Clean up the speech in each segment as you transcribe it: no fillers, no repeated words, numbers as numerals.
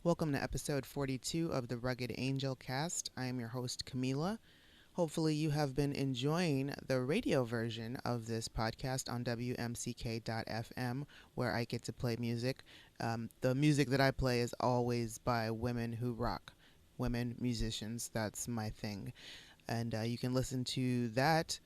Welcome to episode 42 of the Rugged Angel Cast. I am your host, Camila. Hopefully you have been enjoying the radio version of this podcast on WMCK.FM, where I get to play music. The music that I play is always by women who rock, women musicians. That's my thing. And you can listen to that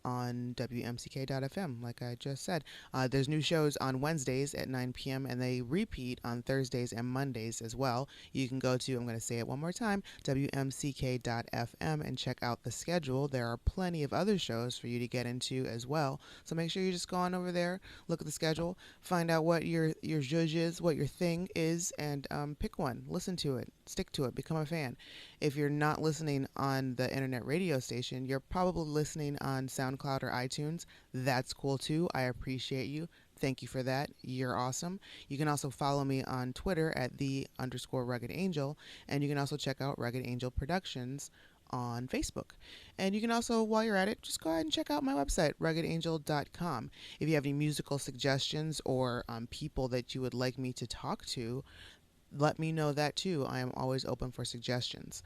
on WMCK.FM, like I just said. There's new shows on Wednesdays at 9 p.m. and they repeat on Thursdays and Mondays as well. You can go to, I'm going to say it one more time, WMCK.FM and check out the schedule. There are plenty of other shows for you to get into as well. So make sure you just go on over there, look at the schedule, find out what your zhuzh is, what your thing is, and pick one. Listen to it. Stick to it. Become a fan. If you're not listening on the internet radio station, you're probably listening on SoundCloud or iTunes. That's cool too. I appreciate you. Thank you for that. You're awesome. You can also follow me on Twitter at @the_RuggedAngel, and you can also check out Rugged Angel Productions on Facebook. And you can also, while you're at it, just go ahead and check out my website, ruggedangel.com. If you have any musical suggestions or people that you would like me to talk to, let me know that too. I am always open for suggestions.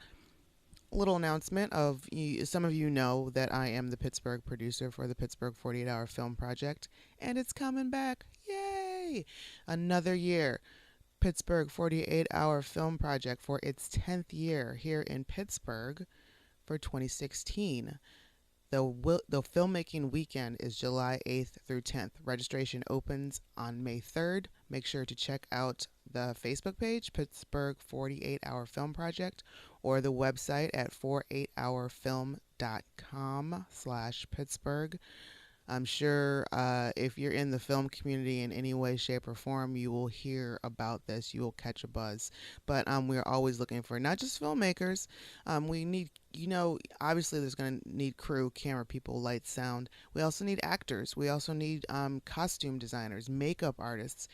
Little announcement of some of you know that I am the Pittsburgh producer for the Pittsburgh 48-Hour Film Project, and it's coming back. Yay! Another year. Pittsburgh 48-Hour Film Project for its 10th year here in Pittsburgh for 2016. The filmmaking weekend is July 8th through 10th. Registration opens on May 3rd. Make sure to check out the Facebook page, Pittsburgh 48-Hour Film Project, or the website at 48hourfilm.com/Pittsburgh. I'm sure if you're in the film community in any way, shape, or form, you will hear about this. You will catch a buzz. But we're always looking for not just filmmakers. We need, obviously there's going to need crew, camera people, lights, sound. We also need actors. We also need costume designers, makeup artists.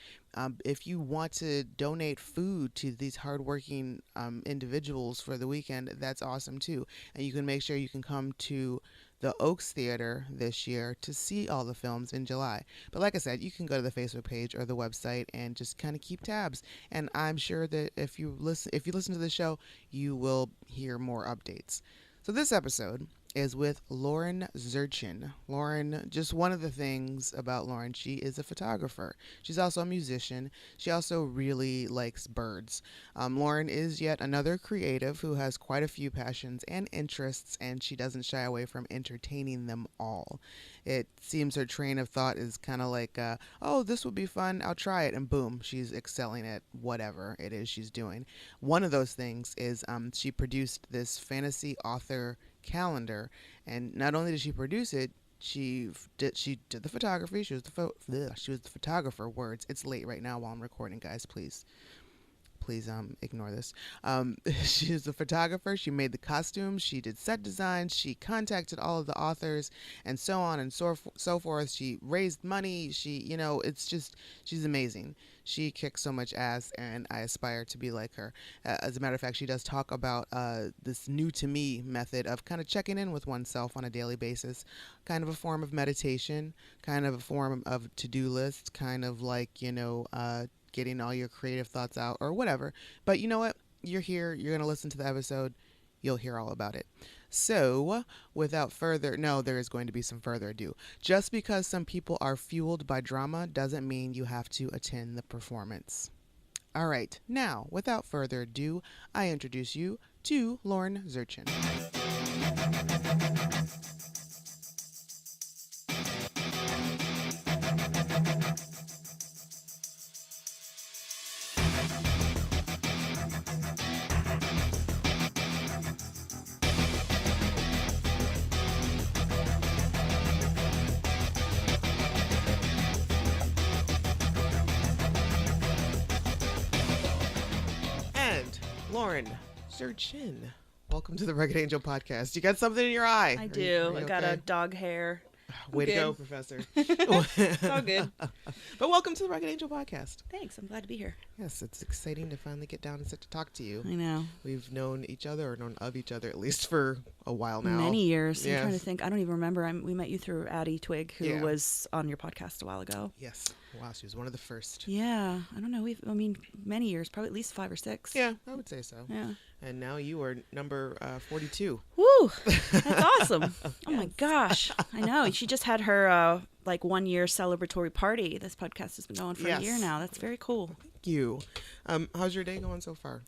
If you want to donate food to these hardworking individuals for the weekend, that's awesome too. And you can make sure you can come to the Oaks Theater this year to see all the films in July. But like I said, you can go to the Facebook page or the website and just kind of keep tabs. And I'm sure that if you listen to the show, you will hear more updates. So this episode is with Lauren Zurchin. Lauren, just one of the things about Lauren, she is a photographer. She's also a musician. She also really likes birds. Lauren is yet another creative who has quite a few passions and interests, and she doesn't shy away from entertaining them all. It seems her train of thought is kind of like, oh, this would be fun, I'll try it, and boom, she's excelling at whatever it is she's doing. One of those things is she produced this fantasy author calendar, and not only did she produce it, she did the photography. She was the photographer. Words. It's late right now while I'm recording, guys. Please ignore this. She was the photographer. She made the costumes. She did set designs. She contacted all of the authors and so on and so forth. She raised money. She's amazing. She kicks so much ass, and I aspire to be like her. As a matter of fact, she does talk about this new to me method of kind of checking in with oneself on a daily basis, kind of a form of meditation, kind of a form of to-do list, kind of like, getting all your creative thoughts out or whatever. But you know what? You're here. You're going to listen to the episode. You'll hear all about it. So there is going to be some further ado. Just because some people are fueled by drama doesn't mean you have to attend the performance. All right. Now, without further ado, I introduce you to Lauren Zurchin. Lauren Zurchin, welcome to the Rugged Angel Podcast. You got something in your eye? I do. I got a dog hair. Way to go, Professor. It's all good. But welcome to the Rugged Angel Podcast. Thanks. I'm glad to be here. Yes, it's exciting to finally get down and sit to talk to you. I know. We've known each other, or known of each other, at least for a while now. Many years. Yes. I'm trying to think. I don't even remember. We met you through Addie Twig, who was on your podcast a while ago. Yes. Wow, she was one of the first. Yeah, I don't know. Many years, probably at least 5 or 6. Yeah, I would say so. Yeah. And now you are number 42. Woo! That's awesome. Oh my Yes. gosh. I know. She just had her 1 year celebratory party. This podcast has been going for a year now. That's very cool. Thank you. How's your day going so far?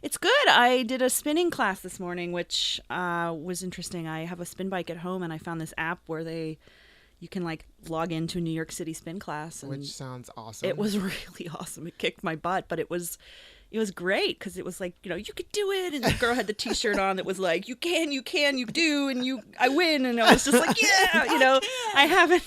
It's good. I did a spinning class this morning, which was interesting. I have a spin bike at home, and I found this app where you can log into a New York City spin class. And which sounds awesome. it was really awesome. It kicked my butt, but it was great because it was like, you could do it. And the girl had the T-shirt on that was like, you can, you do, and I win. And I was just like, yeah, I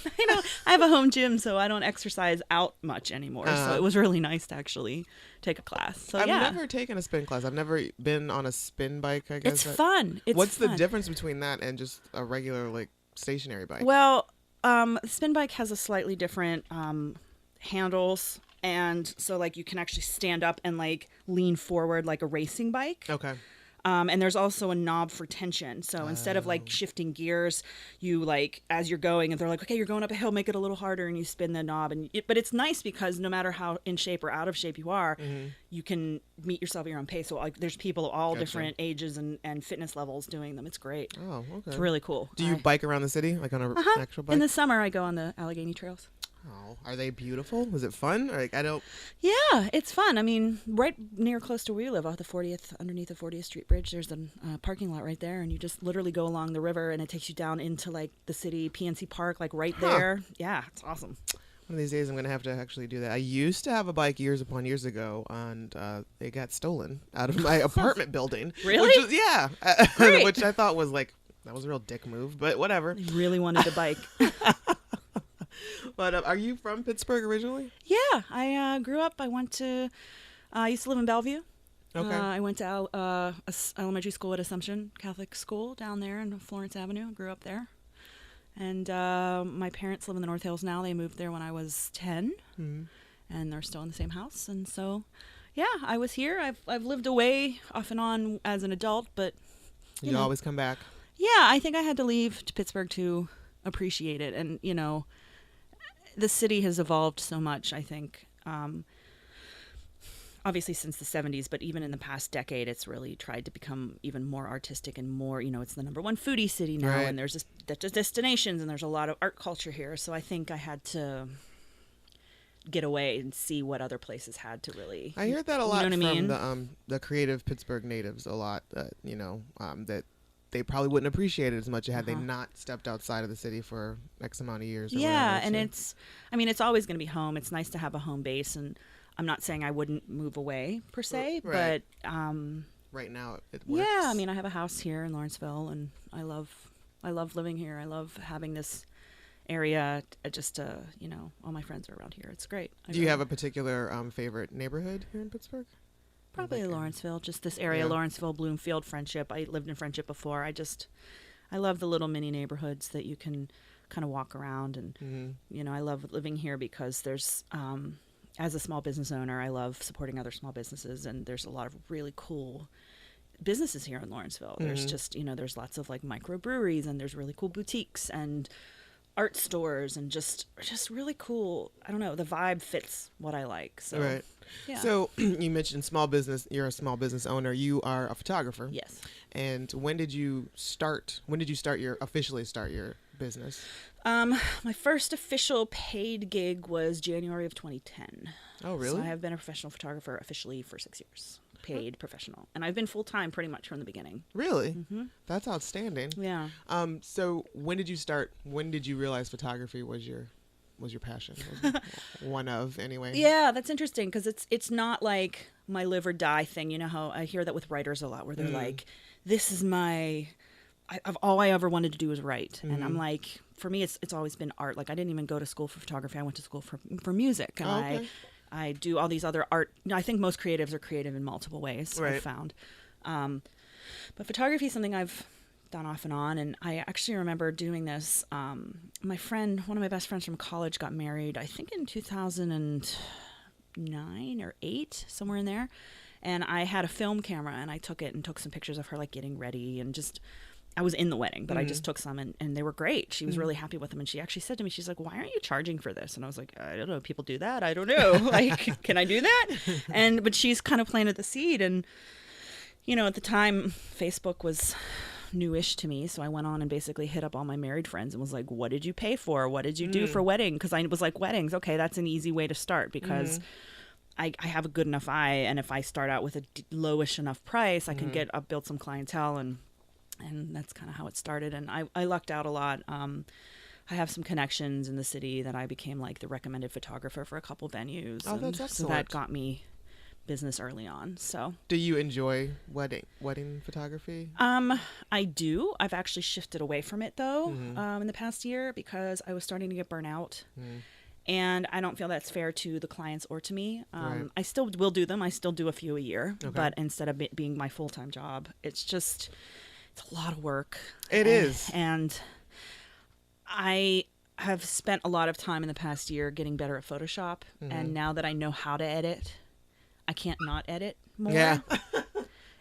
have a home gym, so I don't exercise out much anymore. So it was really nice to actually take a class. So I've never taken a spin class. I've never been on a spin bike, I guess. It's fun. What's the difference between that and just a regular stationary bike? Well, spin bike has a slightly different handles. And so you can actually stand up and lean forward like a racing bike. Okay. And there's also a knob for tension. So instead of shifting gears, you as you're going, and they're like, okay, you're going up a hill, make it a little harder, and you spin the knob. But it's nice because no matter how in shape or out of shape you are, you can meet yourself at your own pace. So there's people of all different ages and fitness levels doing them. It's great. Oh, okay. It's really cool. Do you bike around the city on an actual bike? In the summer, I go on the Allegheny trails. Oh, are they beautiful? Is it fun? I don't. Yeah, it's fun. I mean, right near close to where we live, underneath the 40th Street Bridge, there's a parking lot right there, and you just literally go along the river, and it takes you down into the city PNC Park, right there. Yeah, it's awesome. One of these days, I'm going to have to actually do that. I used to have a bike years upon years ago, and it got stolen out of my apartment building. Really? Which was, yeah. Great. Which I thought was that was a real dick move, but whatever. I really wanted a bike. But are you from Pittsburgh originally? Yeah, I grew up. I used to live in Bellevue. Okay. I went to elementary school at Assumption Catholic School down there on Florence Avenue. Grew up there. And my parents live in the North Hills now. They moved there when I was 10, and they're still in the same house. And so, yeah, I was here. I've lived away off and on as an adult, but you always come back. Yeah, I think I had to leave to Pittsburgh to appreciate it. And, the city has evolved so much, I think, obviously since the 70s, but even in the past decade, it's really tried to become even more artistic and more, it's the number one foodie city now, right. And there's destinations, and there's a lot of art culture here. So I think I had to get away and see what other places had to really. I hear that a lot from mean? the creative Pittsburgh natives a lot, that they probably wouldn't appreciate it as much had they not stepped outside of the city for X amount of years. Yeah, and it's always going to be home. It's nice to have a home base, and I'm not saying I wouldn't move away per se, right. But right now it works. Yeah, I have a house here in Lawrenceville, and I love living here. I love having this area. All my friends are around here. It's great. Do you have a particular favorite neighborhood here in Pittsburgh? Probably Lawrenceville, just this area, yeah. Lawrenceville, Bloomfield, Friendship. I lived in Friendship before. I love the little mini neighborhoods that you can kind of walk around, and I love living here because there's as a small business owner, I love supporting other small businesses, and there's a lot of really cool businesses here in Lawrenceville. There's just there's lots of microbreweries, and there's really cool boutiques and art stores, and just really cool. I don't know, the vibe fits what I like. So right. Yeah. So you mentioned small business. You're a small business owner. You are a photographer. Yes. And when did you officially start your business? My first official paid gig was January of 2010. Oh, really? So I have been a professional photographer officially for 6 years. Paid professional. And I've been full-time pretty much from the beginning. Really? Mm-hmm. That's outstanding. Yeah. So when did you start? When did you realize photography was your passion? One of, anyway. Yeah, that's interesting because it's not like my live or die thing. You know how I hear that with writers a lot, where they're like, "This is all I ever wanted to do was write," and I'm like, for me, it's always been art. I didn't even go to school for photography. I went to school for music, and okay. I do all these other art. I think most creatives are creative in multiple ways. Right. I've found, but photography is something I've done off and on. And I actually remember doing this. My friend, one of my best friends from college, got married, I think in 2009 or 8, somewhere in there. And I had a film camera, and I took it and took some pictures of her getting ready, and just I was in the wedding, but I just took some and they were great. She was really happy with them. And she actually said to me, she's like, why aren't you charging for this? And I was like, I don't know. People do that. I don't know. Like, can I do that? But she's kind of planted the seed. And, at the time, Facebook was newish to me. So I went on and basically hit up all my married friends and was like, what did you pay for? What did you do for wedding? Because I was like, weddings. Okay, that's an easy way to start because I have a good enough eye. And if I start out with a lowish enough price, I can build some clientele and that's kind of how it started. And I lucked out a lot. I have some connections in the city that I became like the recommended photographer for a couple venues. Oh, that's excellent. So that got me business early on. So do you enjoy wedding photography? I do. I've actually shifted away from it though, in the past year because I was starting to get burnt out. And I don't feel that's fair to the clients or to me. Right. I still will do them. I still do a few a year, Okay. but instead of it being my full-time job, it's a lot of work. It is. And I have spent a lot of time in the past year getting better at Photoshop. And now that I know how to edit, I can't not edit more. Yeah.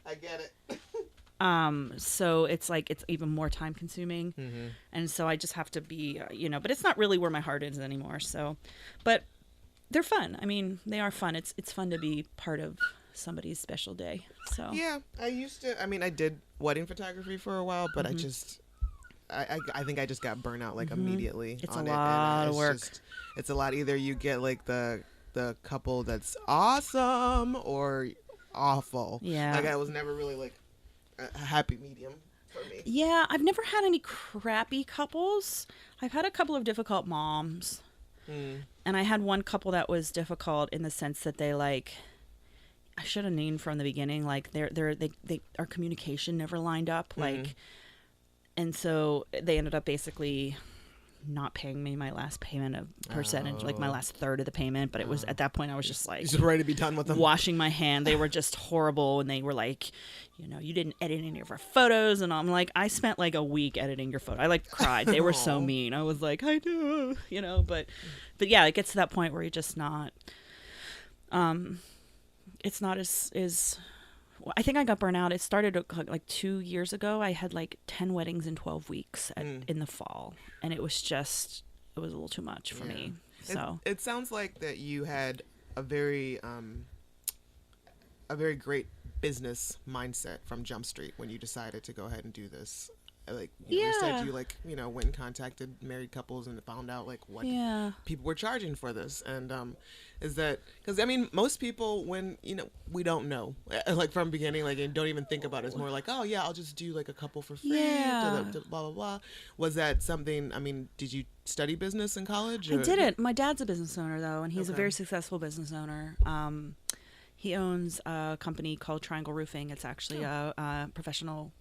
I get it. So it's like, it's even more time consuming. And so I just have to be, but it's not really where my heart is anymore. So, but they're fun. I mean, they are fun. It's fun to be part of somebody's special day. So yeah, I did wedding photography for a while, but I think I just got burnt out like immediately. It's on a lot it, of work. It's a lot. Either you get like the couple that's awesome or awful. Yeah. Like I was never really like a happy medium for me. Yeah, I've never had any crappy couples. I've had a couple of difficult moms. And I had one couple that was difficult in the sense that they like, I should have named from the beginning, like our communication never lined up. Like, and so they ended up basically not paying me my last payment of percentage, like my last third of the payment. But it was at that point I was just like, just ready to be done with them. Washing my hand. They were just horrible. And they were like, you didn't edit any of our photos. And I'm like, I spent like a week editing your photo. I like cried. They were so mean. I was like, I do, but yeah, it gets to that point where you're just not, it's not as I think I got burnt out. It started like 2 years ago. I had like 10 weddings in 12 weeks in the fall. And it was a little too much for me. So it sounds like that you had a very great business mindset from Jump Street when you decided to go ahead and do this. Like you said, you went and contacted married couples and found out like what people were charging for this. And is that because most people when we don't know like from beginning, like, and don't even think about it. It's more like, oh yeah, I'll just do like a couple for free, to blah blah blah. Was that something? Did you study business in college? I didn't. My dad's a business owner though, and he's a very successful business owner. He owns a company called Triangle Roofing. It's actually a professional,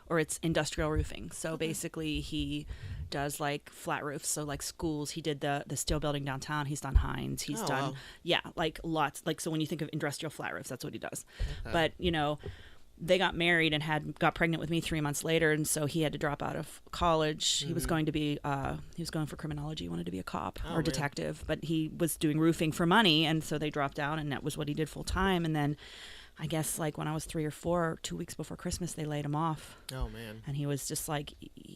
or it's industrial roofing. So basically he does like flat roofs. So like schools, he did the steel building downtown. He's done Heinz. He's done, like lots. Like, so when you think of industrial flat roofs, that's what he does. Okay. But, they got married and got pregnant with me 3 months later. And so he had to drop out of college. He was going to be, he was going for criminology. He wanted to be a cop or detective, but he was doing roofing for money. And so they dropped out and that was what he did full time. And then I guess like when I was 3 or 4, 2 weeks before Christmas, they laid him off. Oh man. And he was just like,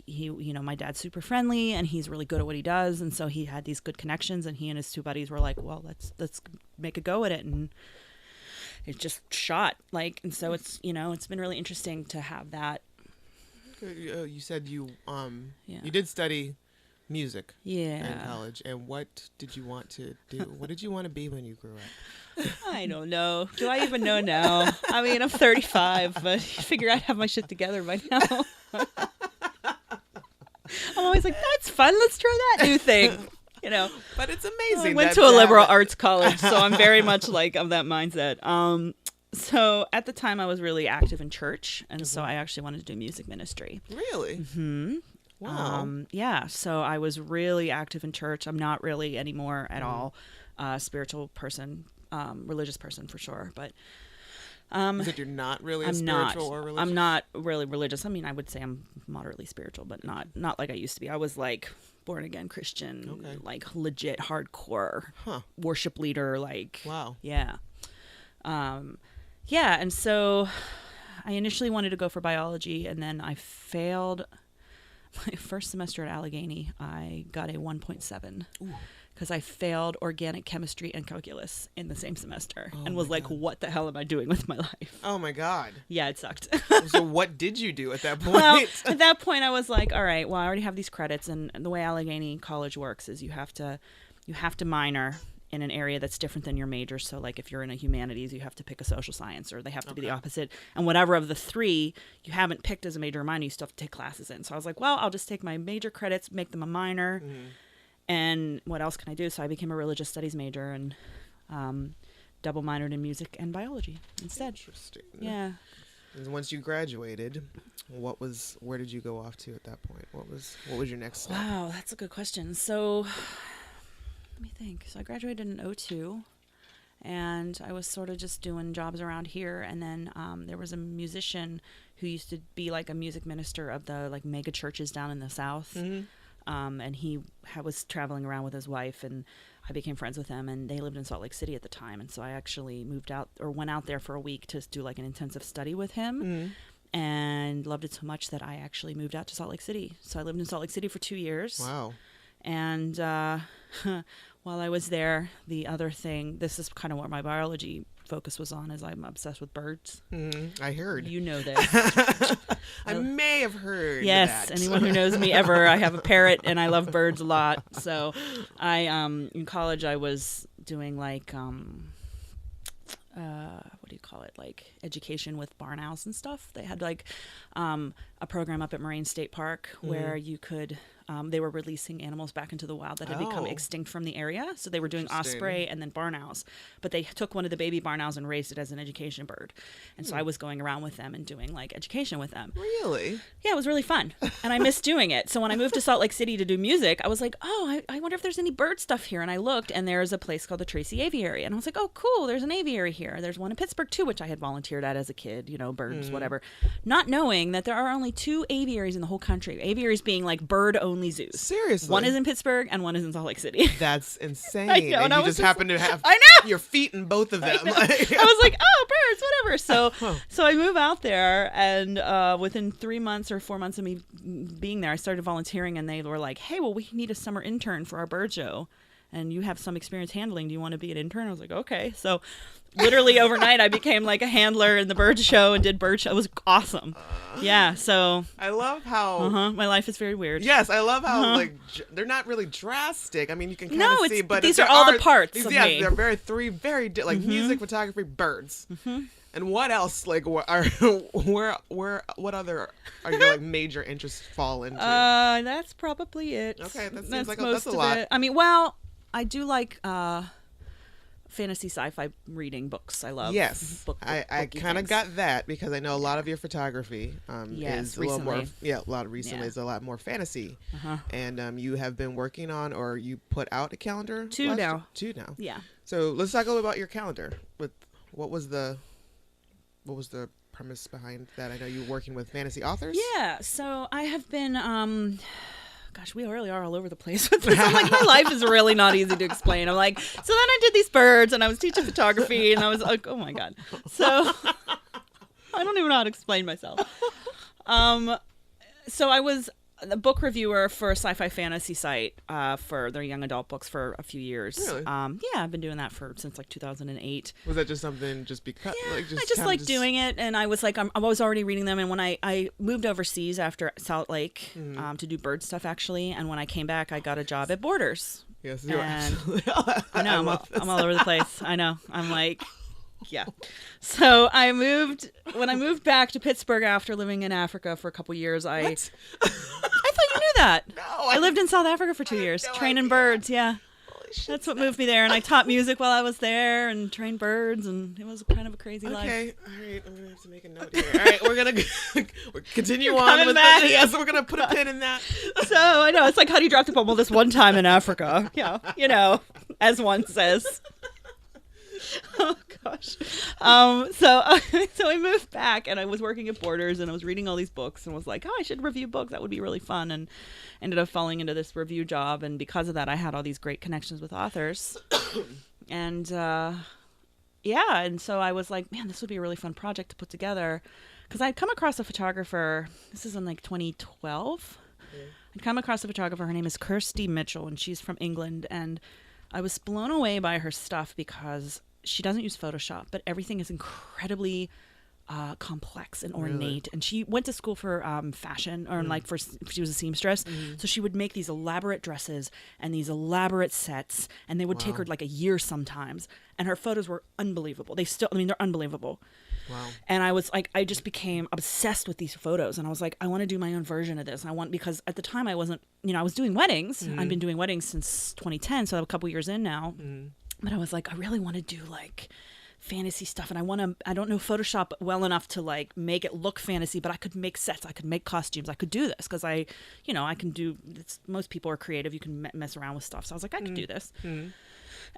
my dad's super friendly and he's really good at what he does. And so he had these good connections and he and his 2 buddies were like, well, let's make a go at it. And it just shot like, and so it's, it's been really interesting to have that. You said you did study music in college. And what did you want to do? What did you want to be when you grew up? I don't know. Do I even know now? I'm 35, but I figure I'd have my shit together by now. I'm always like, that's fun. Let's try that new thing. But it's amazing. I went to a liberal arts college, so I'm very much like of that mindset. So at the time I was really active in church, and so I actually wanted to do music ministry. Really? Mm-hmm. Wow. Yeah, so I was really active in church. I'm not really anymore at all spiritual person, religious person for sure, but you said you're not really spiritual or religious? I'm not really religious. I would say I'm moderately spiritual, but not like I used to be. I was like born again Christian, like legit hardcore worship leader, like wow. Yeah. And so I initially wanted to go for biology, and then I failed my first semester at Allegheny. I got a 1.7 because I failed organic chemistry and calculus in the same semester, and was like, what the hell am I doing with my life? Oh my God. Yeah, it sucked. So what did you do at that point? Well, at that point I was like, all right, well, I already have these credits, and the way Allegheny College works is you have to minor in an area that's different than your major. So like if you're in a humanities, you have to pick a social science, or they have to be the opposite. And whatever of the three you haven't picked as a major or minor, you still have to take classes in. So I was like, well, I'll just take my major credits, make them a minor. And what else can I do? So I became a religious studies major and double minored in music and biology instead. Interesting. Yeah. And once you graduated, where did you go off to at that point? What was your next step? Wow, that's a good question. So let me think. So I graduated in 2002, and I was sort of just doing jobs around here. And then there was a musician who used to be like a music minister of the like mega churches down in the South. And he was traveling around with his wife, and I became friends with them, and they lived in Salt Lake City at the time. And so I actually went out there for a week to do like an intensive study with him, and loved it so much that I actually moved out to Salt Lake City. So I lived in Salt Lake City for 2 years. Wow. And while I was there, the other thing, this is kind of what my biology focus was on, is I'm obsessed with birds. I heard. You know this. I may have heard. Yes, that. anyone who knows me ever, I have a parrot and I love birds a lot. So I in college I was doing like what do you call it, like education with barn owls and stuff. They had like a program up at Moraine State Park where you could they were releasing animals back into the wild that had become extinct from the area. So they were doing osprey and then barn owls, but they took one of the baby barn owls and raised it as an education bird. And so I was going around with them and doing like education with them. Really? Yeah, it was really fun, and I missed doing it. So when I moved to Salt Lake City to do music, I was like, oh, I wonder if there's any bird stuff here. And I looked, and there's a place called the Tracy Aviary, and I was like, oh, cool, there's an aviary here. There's one in Pittsburgh too, which I had volunteered at as a kid, you know, birds, whatever, not knowing that there are only 2 aviaries in the whole country. Aviaries being like bird-only zoos. Seriously? One is in Pittsburgh and one is in Salt Lake City. That's insane. I know, and you just happen to have your feet in both of them. I was like, oh, birds, whatever. So I move out there, and within 3 months or 4 months of me being there, I started volunteering, and they were like, hey, well, we need a summer intern for our bird show, and you have some experience handling. Do you want to be an intern? I was like, okay. So literally overnight, I became like a handler in the bird show and did bird show. It was awesome. Yeah. So I love how my life is very weird. Yes, I love how like they're not really drastic. I mean, you can kind of see, but these are all the parts of me. They're very like music, photography, birds. And what else? Like, what other are your like major interests fall into? That's probably it. Okay, that seems that's like most that's a of lot. it. I mean, well, I do like fantasy sci-fi reading books. I love. Yes, I kind of got that because I know a lot of your photography is a little more. Yeah, a lot of recently is a lot more fantasy. And you have been working on, or you put out a calendar. 2 now. 2 now. Yeah. So let's talk a little about your calendar. What was the premise behind that? I know you're working with fantasy authors. Yeah. So I have been. Gosh, we really are all over the place with this. I'm like, my life is really not easy to explain. I'm like, so then I did these birds, and I was teaching photography, and I was like, oh my God. So I don't even know how to explain myself. So I was a book reviewer for a sci-fi fantasy site for their young adult books for a few years. Really? Yeah, I've been doing that since like 2008. Was that just something because I just like doing it, and I was like, I was already reading them. And when I moved overseas after Salt Lake to do bird stuff actually, and when I came back, I got a job at Borders. Yes, you're absolutely. I know I'm all over the place. I know. I'm like. Yeah. So when I moved back to Pittsburgh after living in Africa for a couple years, I thought you knew that. No. I lived in South Africa for 2 years, training birds. Yeah. That's what moved me there. And I taught music while I was there and trained birds, and it was kind of a crazy life. Okay. All right. I'm going to have to make a note here. All right. We're going to continue You're on with back. this. Yes, we're going to put a pin in that. So I know it's like, how do you drop the ball? Well, this one time in Africa. Yeah. You know, as one says. Oh gosh. So I moved back, and I was working at Borders, and I was reading all these books, and was like, oh, I should review books. That would be really fun. And ended up falling into this review job, and because of that, I had all these great connections with authors. And and so I was like, man, this would be a really fun project to put together. because I'd come across a photographer. This is in like 2012. I'd come across a photographer. Her name is Kirsty Mitchell, and she's from England. And I was blown away by her stuff because she doesn't use Photoshop, but everything is incredibly complex and ornate. Really? And she went to school for fashion, or like she was a seamstress. So she would make these elaborate dresses and these elaborate sets, and they would take her like a year sometimes. And her photos were unbelievable. They're unbelievable. Wow. And I was like, I just became obsessed with these photos. And I was like, I want to do my own version of this. And because at the time I wasn't, I was doing weddings. I've been doing weddings since 2010. So I'm a couple years in now. But I was like, I really want to do like fantasy stuff. And I don't know Photoshop well enough to like make it look fantasy, but I could make sets. I could make costumes. I could do this because I can do, most people are creative. You can mess around with stuff. So I was like, I could do this.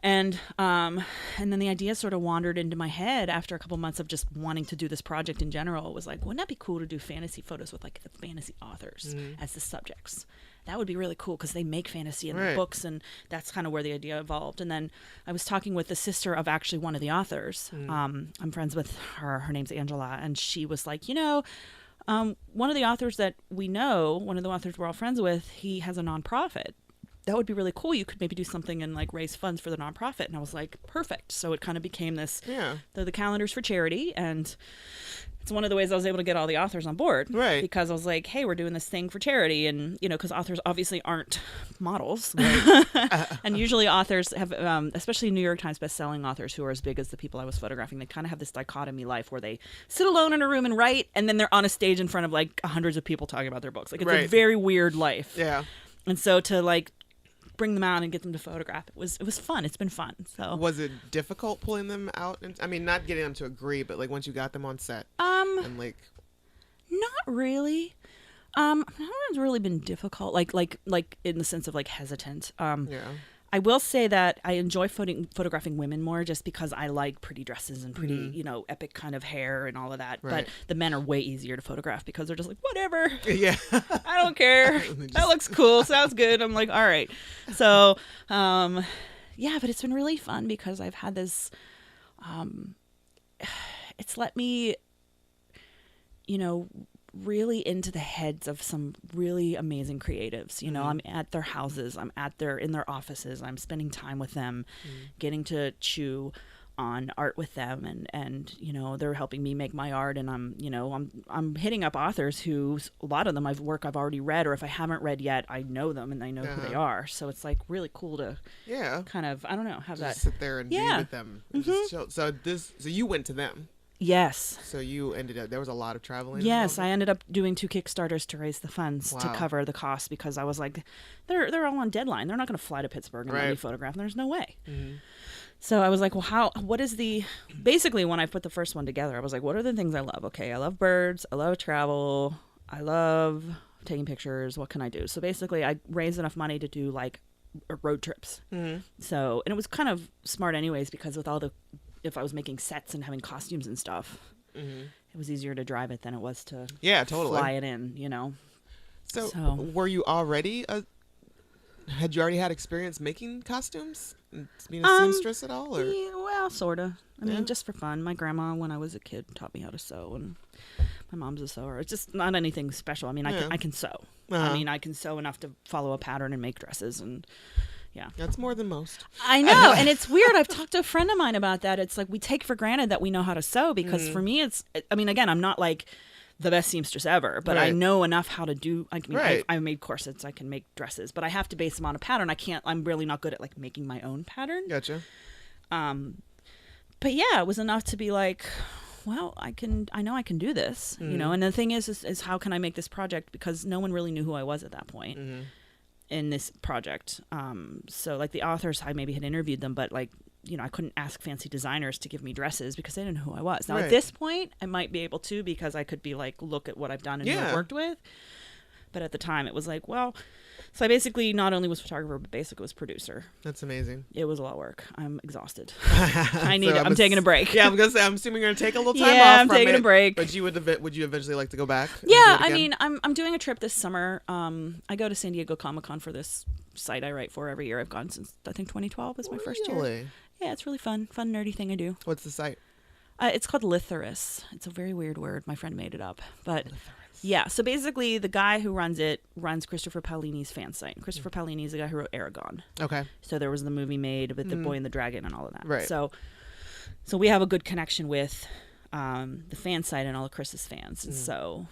And then the idea sort of wandered into my head after a couple months of just wanting to do this project in general. It was like, wouldn't that be cool to do fantasy photos with like the fantasy authors as the subjects? That would be really cool because they make fantasy in the books, and that's kind of where the idea evolved. And then I was talking with the sister of actually one of the authors. I'm friends with her. Her name's Angela, and she was like, one of the authors that we know, one of the authors we're all friends with, he has a nonprofit. That would be really cool. You could maybe do something and like raise funds for the nonprofit. And I was like, perfect. So it kind of became this, the calendars for charity. And it's one of the ways I was able to get all the authors on board. Right. Because I was like, hey, we're doing this thing for charity. And, because authors obviously aren't models. And usually authors have, especially New York Times bestselling authors who are as big as the people I was photographing, they kind of have this dichotomy life where they sit alone in a room and write, and then they're on a stage in front of like hundreds of people talking about their books. Like it's a very weird life. Yeah. And so to like bring them out and get them to photograph, it was fun. It's been fun. So was it difficult pulling them out? I mean, not getting them to agree, but like once you got them on set, and like, not really. That one's really been difficult. Like in the sense of like hesitant. I will say that I enjoy photographing women more just because I like pretty dresses and pretty, epic kind of hair and all of that. Right. But the men are way easier to photograph because they're just like, whatever. Yeah. I don't care. That looks cool. Sounds good. I'm like, all right. So, but it's been really fun because I've had this, it's let me, really into the heads of some really amazing creatives. I'm at their houses, I'm in their offices, I'm spending time with them, getting to chew on art with them, and they're helping me make my art, and I'm hitting up authors who, a lot of them I've already read, or if I haven't read yet, I know them and I know who they are. So it's like really cool to kind of, I don't know, have just that sit there and be with them and just chill. So you went to them. Yes. So you ended up, there was a lot of traveling? Yes, I ended up doing 2 Kickstarters to raise the funds to cover the cost, because I was like, they're all on deadline. They're not going to fly to Pittsburgh and let me photograph them. There's no way. So I was like, well, basically when I put the first one together, I was like, what are the things I love? Okay, I love birds. I love travel. I love taking pictures. What can I do? So basically I raised enough money to do like road trips. So, and it was kind of smart anyways, because with if I was making sets and having costumes and stuff, it was easier to drive it than it was to fly it in, So were you already had you already had experience making costumes? Being a seamstress at all? Or? Yeah, well, sort of. I mean, just for fun. My grandma, when I was a kid, taught me how to sew, and my mom's a sewer. It's just not anything special. I mean, I can sew. I mean, I can sew enough to follow a pattern and make dresses, and yeah. That's more than most. I know. And it's weird. I've talked to a friend of mine about that. It's like we take for granted that we know how to sew, because for me, again, I'm not like the best seamstress ever, but I know enough how to do, I made corsets, I can make dresses, but I have to base them on a pattern. I'm really not good at like making my own pattern. Gotcha. But yeah, it was enough to be like, well, I know I can do this, and the thing is how can I make this project? Because no one really knew who I was at that point. In this project. So like the authors, I maybe had interviewed them, but like, I couldn't ask fancy designers to give me dresses because they didn't know who I was. Now at this point, I might be able to, because I could be like, look at what I've done and who I've worked with. But at the time it was like, well, so I basically not only was photographer, but basically was producer. That's amazing. It was a lot of work. I'm exhausted. I'm taking a break. Yeah, I'm assuming you're going to take a little time off. Yeah, I'm taking a break. But would you eventually like to go back? Yeah, I mean, I'm doing a trip this summer. I go to San Diego Comic-Con for this site I write for every year. I've gone since, I think 2012 was my first year. Yeah, it's really fun nerdy thing I do. What's the site? It's called Lithoris. It's a very weird word. My friend made it up. But Lithoris. yeah, so basically the guy who runs it runs Christopher Paolini's fan site. Christopher Paolini is the guy who wrote Aragon. Okay. So there was the movie made with the Boy and the Dragon and all of that. Right. So we have a good connection with the fan site and all of Chris's fans. And so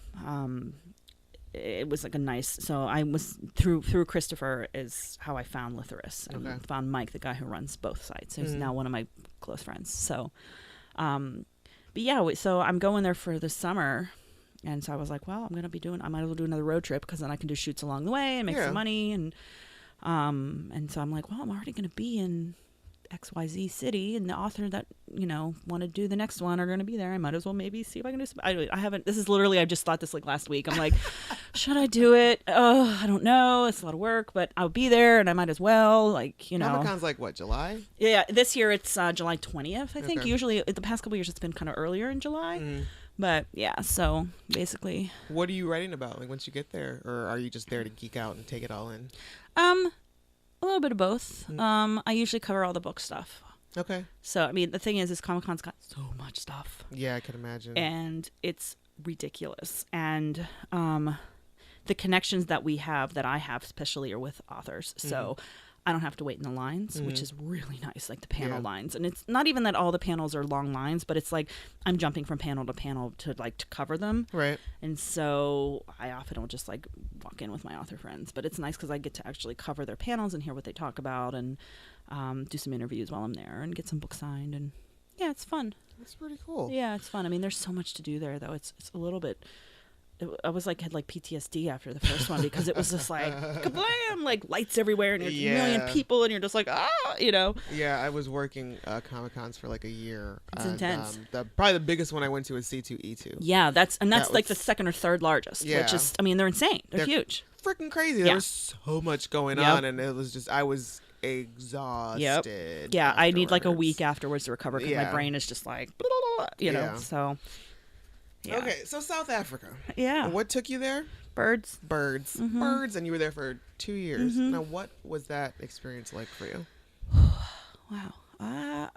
it was like a nice, so I was through Christopher is how I found Lithoris and found Mike, the guy who runs both sites. He's now one of my close friends. So but yeah, so I'm going there for the summer, and so I was like, well, I might as well do another road trip because then I can do shoots along the way and make some money, and so I'm like, well, I'm already going to be in XYZ city, and the author that want to do the next one are going to be there. I might as well maybe see if I can do some. I haven't. This is literally, I just thought this like last week. I'm like, should I do it? Oh, I don't know. It's a lot of work, but I'll be there, and I might as well. Like Comic-Con's like what, July? Yeah, this year it's July 20th. I think usually the past couple years it's been kind of earlier in July. But yeah, so basically, what are you writing about? Like once you get there, or are you just there to geek out and take it all in? A little bit of both. I usually cover all the book stuff. Okay. So I mean, the thing is Comic-Con's got so much stuff. Yeah, I can imagine. And it's ridiculous. And the connections that I have especially are with authors. So I don't have to wait in the lines, which is really nice, like the panel lines. And it's not even that all the panels are long lines, but it's like I'm jumping from panel to panel to cover them. Right. And so I often will just like walk in with my author friends, but it's nice because I get to actually cover their panels and hear what they talk about, and do some interviews while I'm there and get some books signed. And yeah, it's fun. That's pretty cool. Yeah, it's fun. I mean, there's so much to do there, though. It's a little bit. I was like, had like PTSD after the first one because it was just like kablam, like lights everywhere, and there's a million people, and you're just like, Yeah, I was working Comic-Cons for like a year. It's intense. Probably the biggest one I went to was C2E2. Yeah, that's like the second or third largest. Yeah. Which is, I mean, they're insane. They're huge. Freaking crazy. There was so much going on, and it was just, I was exhausted. Yeah, I need like a week afterwards to recover because my brain is just like, so. Yeah. Okay, so South Africa. Yeah. What took you there? Birds. Birds, and you were there for 2 years. Now, what was that experience like for you? Wow.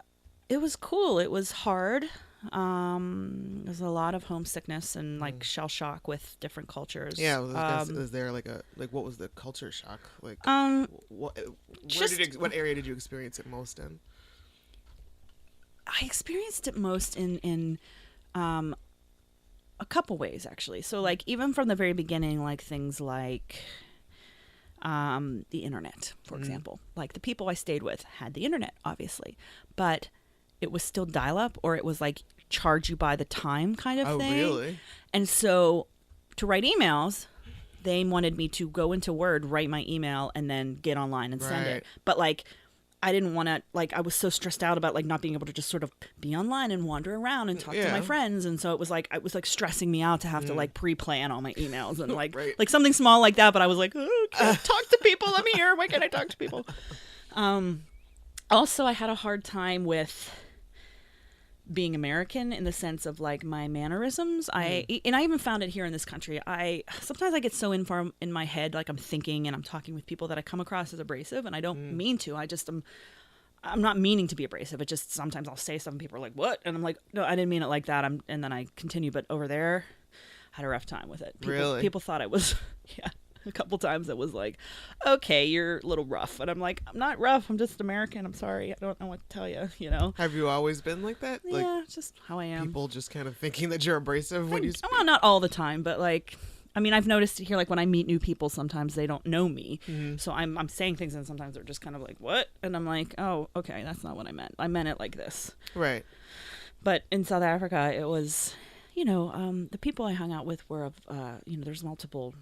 It was cool. It was hard. There's a lot of homesickness and like shell shock with different cultures. Yeah, was there like what was the culture shock like? What area did you experience it most in? I experienced it most in a couple ways actually. So like even from the very beginning, like things like the internet, for example. Like the people I stayed with had the internet, obviously, but it was still dial-up, or it was like charge you by the time kind of thing. Oh, really? And so to write emails, they wanted me to go into Word, write my email, and then get online and send it. But like I didn't want to, like, I was so stressed out about like not being able to just sort of be online and wander around and talk to my friends. And so it was like stressing me out to have to like pre-plan all my emails and like, like something small like that. But I was like, oh, can't talk to people. I'm here. Why can't I talk to people? Also, I had a hard time with being American in the sense of like my mannerisms. And I even found it here in this country. Sometimes I get so in my head, like I'm thinking and I'm talking with people that I come across as abrasive, and I don't mean to. I'm not meaning to be abrasive. It just sometimes I'll say something, people are like, "What?" And I'm like, "No, I didn't mean it like that." And then I continue. But over there, I had a rough time with it. People thought I was, a couple times it was like, okay, you're a little rough. And I'm like, I'm not rough. I'm just American. I'm sorry. I don't know what to tell you, Have you always been like that? Yeah, like, it's just how I am. People just kind of thinking that you're abrasive when you speak? Well, not all the time, but like, I mean, I've noticed here, like when I meet new people, sometimes they don't know me. So I'm saying things and sometimes they're just kind of like, what? And I'm like, oh, okay, that's not what I meant. I meant it like this. Right. But in South Africa, it was, the people I hung out with were of, there's multiple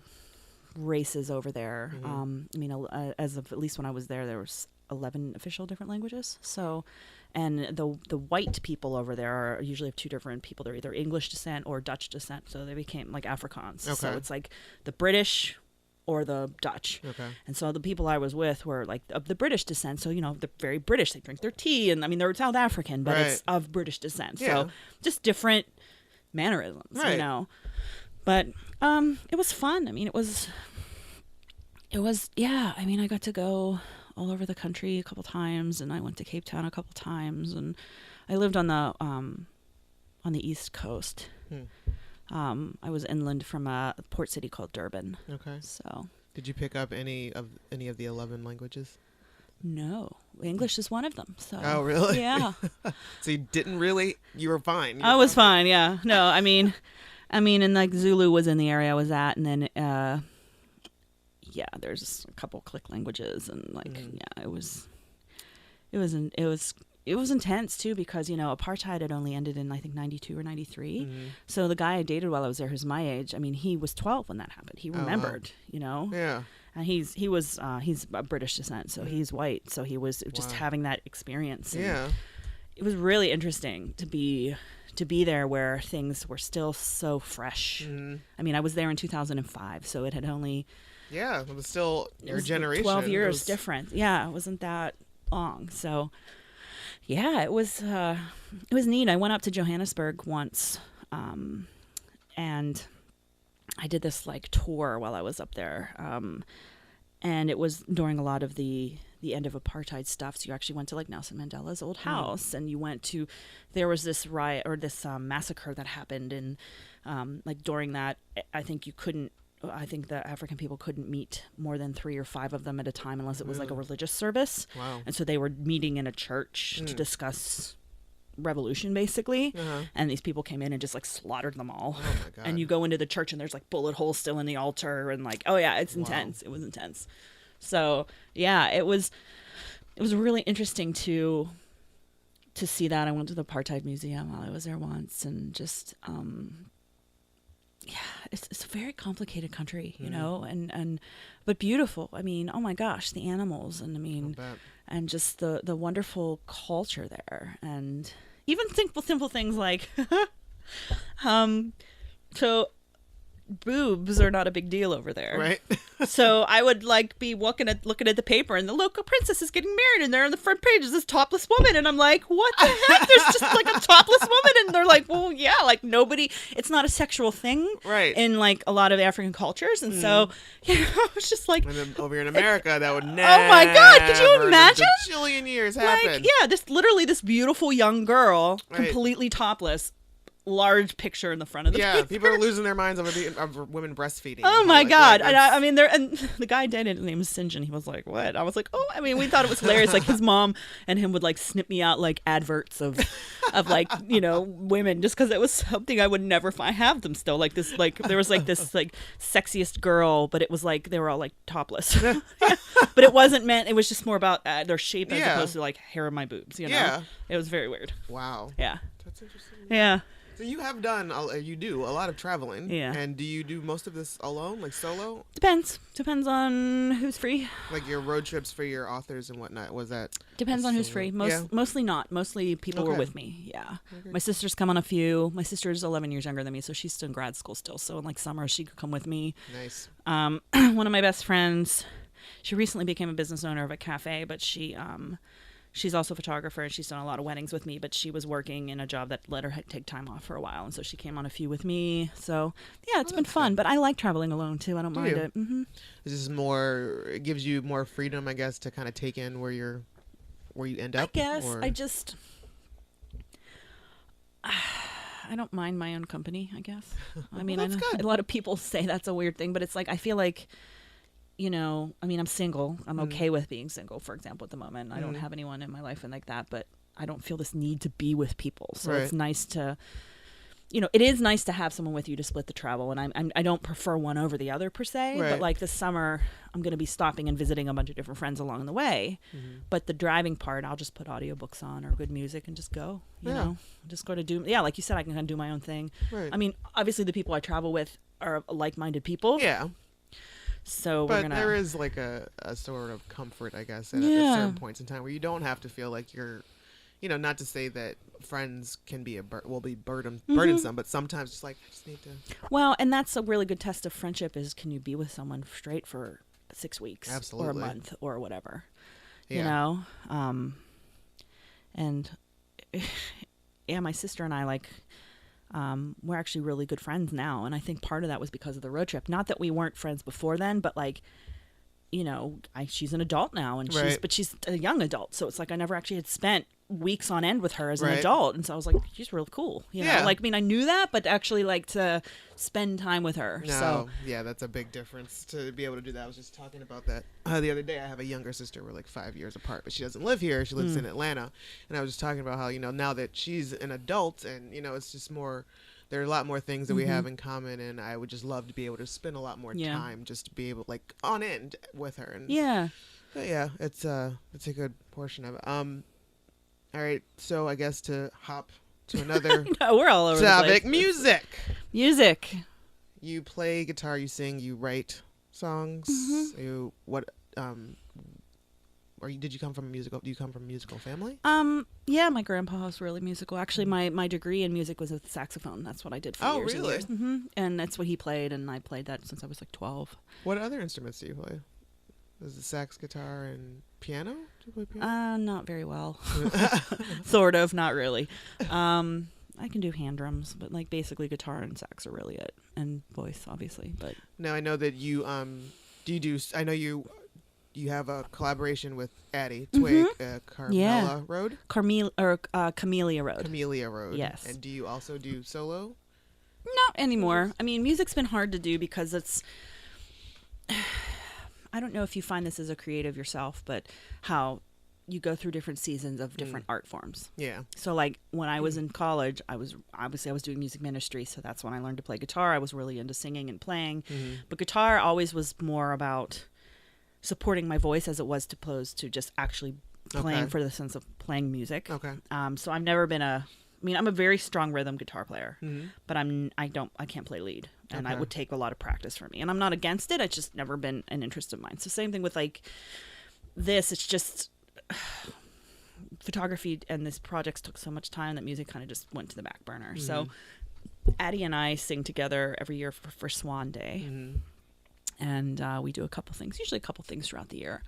races over there. I mean, as of at least when I was there was 11 official different languages. So, and the white people over there are usually of two different people. They're either English descent or Dutch descent. So they became like Afrikaans. Okay. So it's like the British or the Dutch. Okay. And so the people I was with were like of the British descent. So, they're very British. They drink their tea, and I mean, they're South African, but it's of British descent. Yeah. So just different mannerisms, But it was fun. I mean, it was I mean, I got to go all over the country a couple times, and I went to Cape Town a couple times, and I lived on the on the East Coast. Hmm. I was inland from a port city called Durban. Okay. So Did you pick up any of the 11 languages? no, English is one of them. So Oh, really? yeah, So you didn't really. You were fine. I was fine. Yeah, no, I mean, and like Zulu was in the area I was at, and then yeah, there's a couple click languages, and like yeah, it was intense too, because apartheid had only ended in I think 92 or 93. So the guy I dated while I was there, who's my age, I mean, he was 12 when that happened. He remembered, Yeah. and he's a British descent, so he's white, so he was just having that experience. And Yeah. it was really interesting to be there where things were still so fresh. I mean, I was there in 2005, so it had only It was still your generation. 12 years different. Yeah, it wasn't that long. So yeah, it was neat. I went up to Johannesburg once, and I did this like tour while I was up there, and it was during a lot of the end of apartheid stuff. So you actually went to like Nelson Mandela's old house, and you went to, there was this riot or this massacre that happened, and like during that, I think the African people couldn't meet more than 3 or 5 of them at a time unless it was like a religious service. Wow. And so they were meeting in a church to discuss revolution, basically. And these people came in and just like slaughtered them all. Oh my God. And you go into the church and there's like bullet holes still in the altar, and like, oh yeah, it's intense. It was intense. So yeah, it was really interesting to see that. I went to the Apartheid Museum while I was there once, and just yeah, it's a very complicated country, and but beautiful. I mean, oh my gosh, the animals, and I mean, and just the wonderful culture there, and even simple things like, so boobs are not a big deal over there, Right. So I would like be looking at the paper, and the local princess is getting married, and there on the front page is this topless woman, and I'm like, what the heck? There's just like a topless woman, and they're like, well, yeah, like nobody. It's not a sexual thing, Right. in like a lot of African cultures, and so I was just like, And then over here in America, that would never. oh my God, could you imagine? A bajillion years happen. like, yeah, this beautiful young girl, Right. completely topless. Large picture in the front of the paper. People are losing their minds over women breastfeeding. Oh my Like, God. like, And I mean, and the guy I dated, his name was St. John. He was like, what? I was like, oh, I mean, we thought it was hilarious. Like his mom and him would like snip me out like adverts of like, women, just because it was something I would never have them still. Like this, like there was like this like sexiest girl, but it was like, they were all like topless. But it wasn't meant, it was just more about their shape as opposed to like hair of my boobs, Yeah. It was very weird. Wow. Yeah. That's interesting. Yeah. So you have done, you do a lot of traveling. Yeah. And do you do most of this alone, like solo? Depends on who's free. Like your road trips for your authors and whatnot, was that? Depends on who's solo? free. Yeah. Mostly not. Mostly people were Okay. with me. Yeah. Okay. My sister's come on a few. My sister's 11 years younger than me, so she's still in grad school still. So in like summer, she could come with me. Nice. One of my best friends, she recently became a business owner of a cafe, but she's also a photographer, and she's done a lot of weddings with me, but she was working in a job that let her take time off for a while, and so she came on a few with me. So yeah, it's been fun, but I like traveling alone too. I don't mind it. This is more, it gives you more freedom, I guess, to kind of take in where you end up. I guess or? I don't mind my own company, I guess. I mean, Well, that's good. a lot of people say that's a weird thing, but it's like, I feel like, I mean, I'm single. I'm okay with being single, for example, at the moment. I don't have anyone in my life and like that, but I don't feel this need to be with people. So Right. it's nice to, it is nice to have someone with you to split the travel. And I don't prefer one over the other per se, Right. but like this summer, I'm going to be stopping and visiting a bunch of different friends along the way. But the driving part, I'll just put audiobooks on or good music and just go, you know, just go to do, like you said, I can kind of do my own thing. Right. I mean, obviously the people I travel with are like-minded people. Yeah. So But we're gonna. there is like a sort of comfort, I guess, at certain points in time where you don't have to feel like you're, not to say that friends can be burdensome, but sometimes it's like, I just need to. Well, and that's a really good test of friendship is, can you be with someone straight for 6 weeks Absolutely. or a month or whatever, Yeah. and yeah, my sister and I we're actually really good friends now. And I think part of that was because of the road trip. Not that we weren't friends before then, but like, she's an adult now, and Right. she's a young adult. So it's like I never actually had spent weeks on end with her as an Right. adult, and so I was like, she's real cool, you know. Yeah. Like, I mean, I knew that, but actually, like, to spend time with her. No, So yeah, that's a big difference to be able to do that. I was just talking about that the other day. I have a younger sister. We're like 5 years apart, but she doesn't live here. She lives in Atlanta. And I was just talking about how, now that she's an adult and, it's just more, there are a lot more things that we have in common. And I would just love to be able to spend a lot more time just to be able, like, on end with her. And yeah. but yeah, it's a good portion of it. All right, so I guess to hop to another No, we're all over topic, the place. music. Music. You play guitar, you sing, you write songs. You what? Or did you come from a musical? Do you come from a musical family? Yeah, my grandpa was really musical. Actually, my degree in music was with saxophone. That's what I did for years and really? years. And that's what he played, and I played that since I was like 12. What other instruments do you play? Is it sax, guitar, and piano? Do you play piano? Not very well. Sort of, not really. I can do hand drums, but like basically guitar and sax are really it, and voice, obviously. But No, I know that you I know you have a collaboration with Addie Twig, Carmela Road. Camellia Road. Camellia Road. Yes. And do you also do solo? Not anymore. I mean, music's been hard to do because it's. I don't know if you find this as a creative yourself, but how you go through different seasons of different art forms. Yeah. So like when I was in college, I was doing music ministry, so that's when I learned to play guitar. I was really into singing and playing, but guitar always was more about supporting my voice as it was opposed to just actually playing for the sense of playing music. Okay. So I've never been I'm a very strong rhythm guitar player, but I can't play lead, and it would take a lot of practice for me. And I'm not against it. It's just never been an interest of mine. So same thing with like this. It's just photography and this projects took so much time that music kind of just went to the back burner. So Addie and I sing together every year for Swan Day, and we do usually a couple things throughout the year.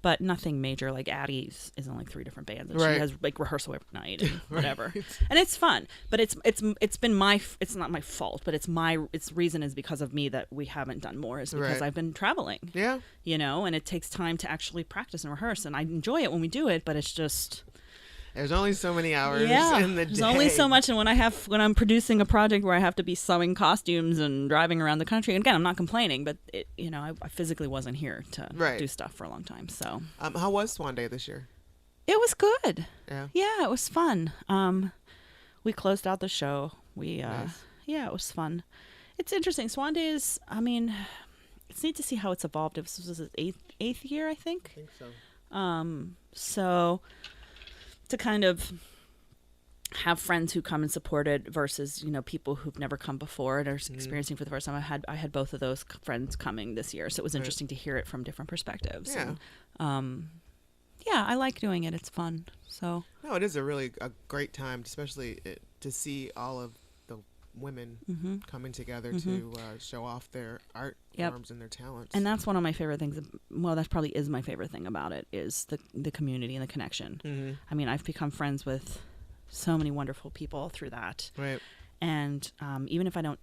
But nothing major. Like Addie's is in like 3 different bands, and she has like rehearsal every night and whatever, and it's fun. But it's been it's not my fault, but its reason is because of me that we haven't done more is because I've been traveling. Yeah. And it takes time to actually practice and rehearse, and I enjoy it when we do it, but it's just. There's only so many hours in the day. There's only so much, and when I'm producing a project where I have to be sewing costumes and driving around the country, and again, I'm not complaining, but I physically wasn't here to do stuff for a long time. So, how was Swan Day this year? it was good. Yeah, it was fun. We closed out the show. Nice. It was fun. It's interesting. Swan Day is, it's neat to see how it's evolved. This was its eighth year, I think. I think so. So to kind of have friends who come and support it versus people who've never come before and are experiencing for the first time. I had both of those friends coming this year, so it was interesting to hear it from different perspectives. Yeah. And, I like doing it. It's fun. So No, it is a great time, especially to see all of the women coming together to show off their art forms and their talents. And that's one of my favorite things. Well, that probably is my favorite thing about it is the community and the connection. I mean, I've become friends with so many wonderful people through that. Right. And even if I don't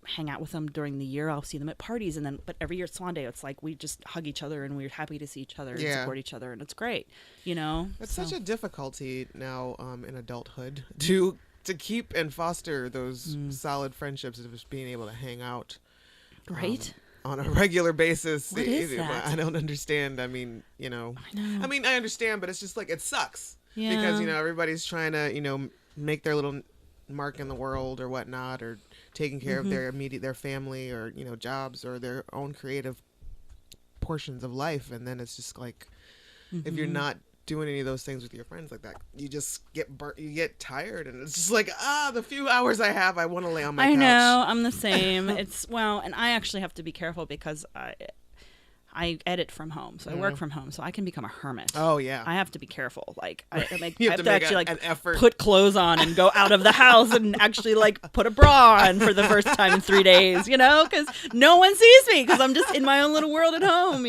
hang out with them during the year, I'll see them at parties. But every year at Swan Day, it's like we just hug each other and we're happy to see each other and support each other. And it's great, It's such a difficulty now in adulthood to keep and foster those solid friendships of just being able to hang out. Right. On a regular basis. What is that? I don't understand. I mean, I know. I understand, but it's just like, it sucks. Yeah. Because, everybody's trying to, make their little mark in the world or whatnot, or taking care of their family or, jobs or their own creative portions of life. And then it's just like, if you're not doing any of those things with your friends like that, you just get you get tired, and it's just like, the few hours I have, I want to lay on my couch. I know, I'm the same. And I actually have to be careful because I edit from home, so I work from home, so I can become a hermit. Oh yeah, I have to be careful. Like I have to make actually an effort, put clothes on and go out of the house and actually put a bra on for the first time in 3 days, because no one sees me because I'm just in my own little world at home,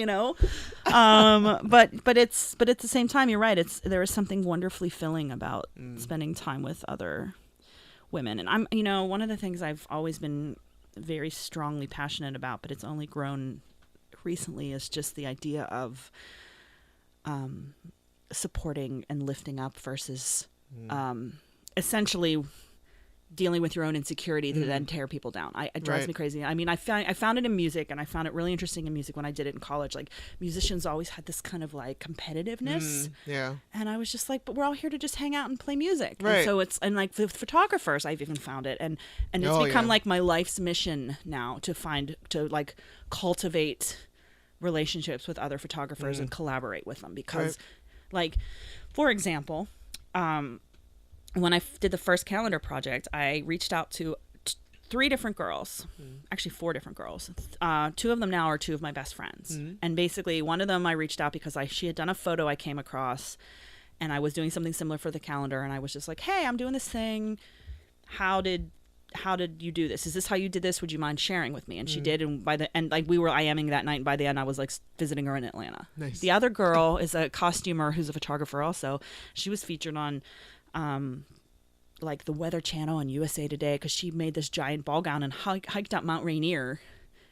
But at the same time, you're right. There is something wonderfully filling about spending time with other women, and I'm one of the things I've always been very strongly passionate about, but it's only grown recently, is just the idea of supporting and lifting up versus Mm. essentially dealing with your own insecurity to then tear people down. It drives me crazy. I mean, I found it in music, and I found it really interesting in music when I did it in college. Like, musicians always had this kind of like competitiveness. Yeah. And I was just like, but we're all here to just hang out and play music. Right. And so and like with photographers, I've even found it. And it's become like my life's mission now to like cultivate relationships with other photographers and collaborate with them. Because like, for example, when I did the first calendar project, I reached out to 3 different girls, actually 4 different girls. 2 of them now are 2 of my best friends. And basically one of them I reached out because she had done a photo I came across, and I was doing something similar for the calendar. And I was just like, hey, I'm doing this thing. How did you do this? Is this how you did this? Would you mind sharing with me? And she did. And by the end, like, we were IMing that night. And by the end, I was like visiting her in Atlanta. Nice. The other girl is a costumer who's a photographer also. She was featured on like the Weather Channel and USA Today because she made this giant ball gown and hiked up Mount Rainier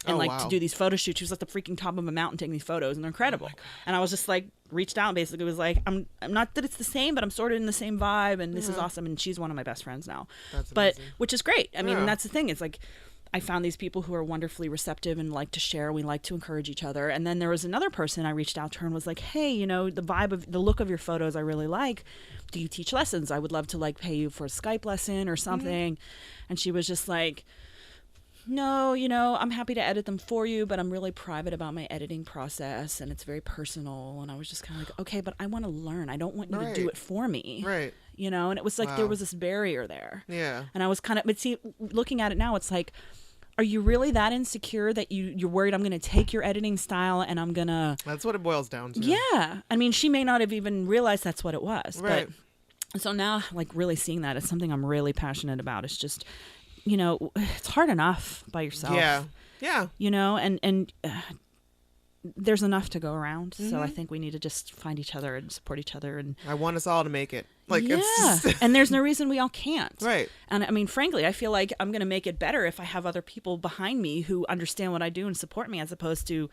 and to do these photo shoots. She was at the freaking top of a mountain taking these photos, and they're incredible. And I was just like, reached out and basically was like, I'm not that it's the same, but I'm sort of in the same vibe, and this is awesome. And she's one of my best friends now. That's amazing. Which is great. I mean, that's the thing. It's like, I found these people who are wonderfully receptive and like to share. We like to encourage each other. And then there was another person I reached out to her and was like, hey, the look of your photos I really like. Do you teach lessons? I would love to like pay you for a Skype lesson or something. And she was just like, no, I'm happy to edit them for you, but I'm really private about my editing process, and it's very personal. And I was just kind of like, okay, but I want to learn. I don't want you to do it for me. Right. And it was like, there was this barrier there. Yeah. And I was kind of, but see, looking at it now, it's like, are you really that insecure that you're worried I'm going to take your editing style and I'm going to... That's what it boils down to. Yeah. I mean, she may not have even realized that's what it was. Right. But so now, like, really seeing that is something I'm really passionate about. It's just, it's hard enough by yourself. Yeah. Yeah. And there's enough to go around. So I think we need to just find each other and support each other. And I want us all to make it. Like, yeah. it's just... And there's no reason we all can't. Right. And I mean, frankly, I feel like I'm going to make it better if I have other people behind me who understand what I do and support me, as opposed to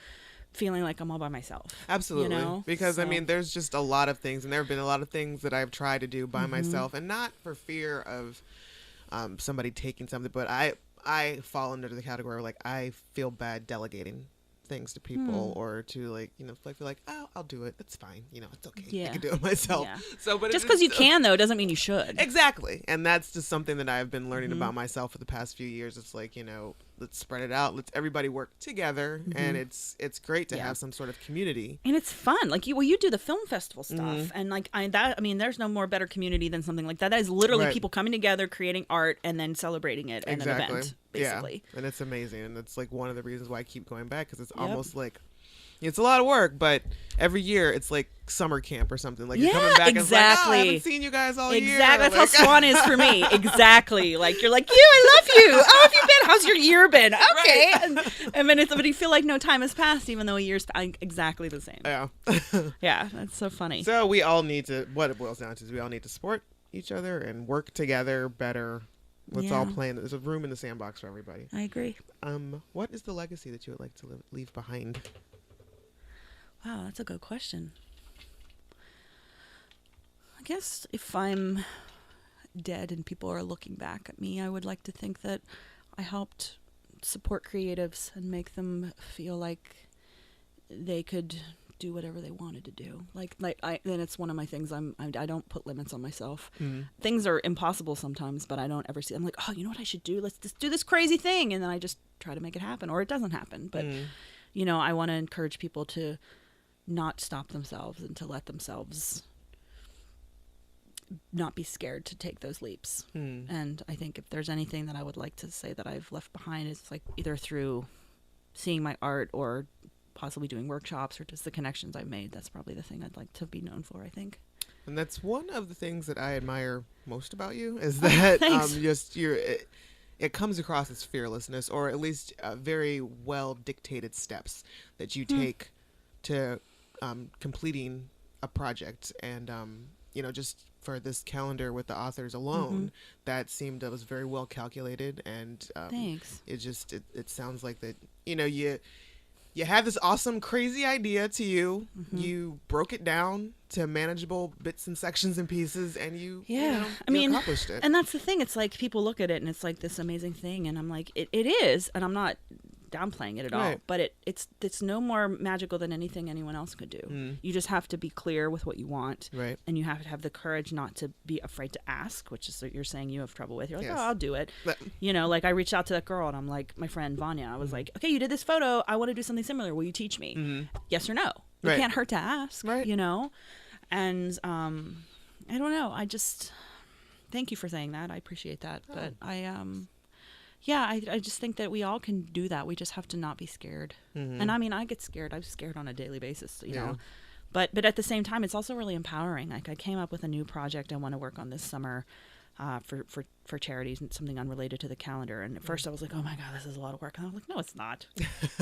feeling like I'm all by myself. Absolutely. Because, I mean, there's just a lot of things, and there have been a lot of things that I've tried to do by myself, and not for fear of somebody taking something, but I fall under the category of, like, I feel bad delegating things to people or to, like, I feel like, oh, I'll do it. It's fine. It's okay. Yeah. I can do it myself. Yeah. So, but just because you can, though, doesn't mean you should. Exactly. And that's just something that I've been learning about myself for the past few years. It's like, let's spread it out. Let's everybody work together. And it's great to have some sort of community. And it's fun. Like, you do the film festival stuff. And like, there's no more better community than something like that. That is literally people coming together, creating art, and then celebrating it in an event, basically. Yeah. And it's amazing. And it's like one of the reasons why I keep going back, because it's almost like, it's a lot of work, but every year it's like summer camp or something. Like, you're coming back exactly. And it's like, oh, I haven't seen you guys all year. Exactly. That's how Swan is for me. Exactly. Like, you're like, I love you. How have you been? How's your year been? Okay. Right. And then but you feel like no time has passed, even though a year's exactly the same. Yeah. Yeah. That's so funny. So we all need to, what it boils down to is we all need to support each other and work together better. Let's all play. There's a room in the sandbox for everybody. I agree. What is the legacy that you would like to leave behind? Wow, that's a good question. I guess if I'm dead and people are looking back at me, I would like to think that I helped support creatives and make them feel like they could do whatever they wanted to do. Then it's one of my things. I don't put limits on myself. Things are impossible sometimes, but I don't ever see. I'm like, oh, you know what I should do? Let's just do this crazy thing, and then I just try to make it happen, or it doesn't happen. But I want to encourage people to not stop themselves and to let themselves not be scared to take those leaps. And I think if there's anything that I would like to say that I've left behind, is like either through seeing my art or possibly doing workshops or just the connections I've made. That's probably the thing I'd like to be known for, I think. And that's one of the things that I admire most about you, is that it comes across as fearlessness, or at least very well dictated steps that you take to completing a project. And just for this calendar with the authors alone, that was very well calculated. And thanks. It sounds like that you you had this awesome, crazy idea to you. Mm-hmm. You broke it down to manageable bits and sections and pieces, and Yeah. I you mean, accomplished it. and that's the thing. It's like people look at it and it's like this amazing thing. And I'm like, it is. And I'm not downplaying it at all. Right. But it's no more magical than anything anyone else could do. You just have to be clear with what you want. Right. And you have to have the courage not to be afraid to ask, which is what you're saying you have trouble with. You're like, Yes. oh, I'll do it. But- Like I reached out to that girl and I'm like, my friend Vanya, I was like, okay, you did this photo. I want to do something similar. Will you teach me? Yes or no? It Right. can't hurt to ask, Right. And I don't know. I just thank you for saying that. I appreciate that. Oh. But I just think that we all can do that. We just have to not be scared. And I mean, I get scared. I'm scared on a daily basis, you know. But at the same time, it's also really empowering. Like I came up with a new project I want to work on this summer for charities and something unrelated to the calendar. And at first I was like, oh my God, this is a lot of work. And I was like, no, it's not.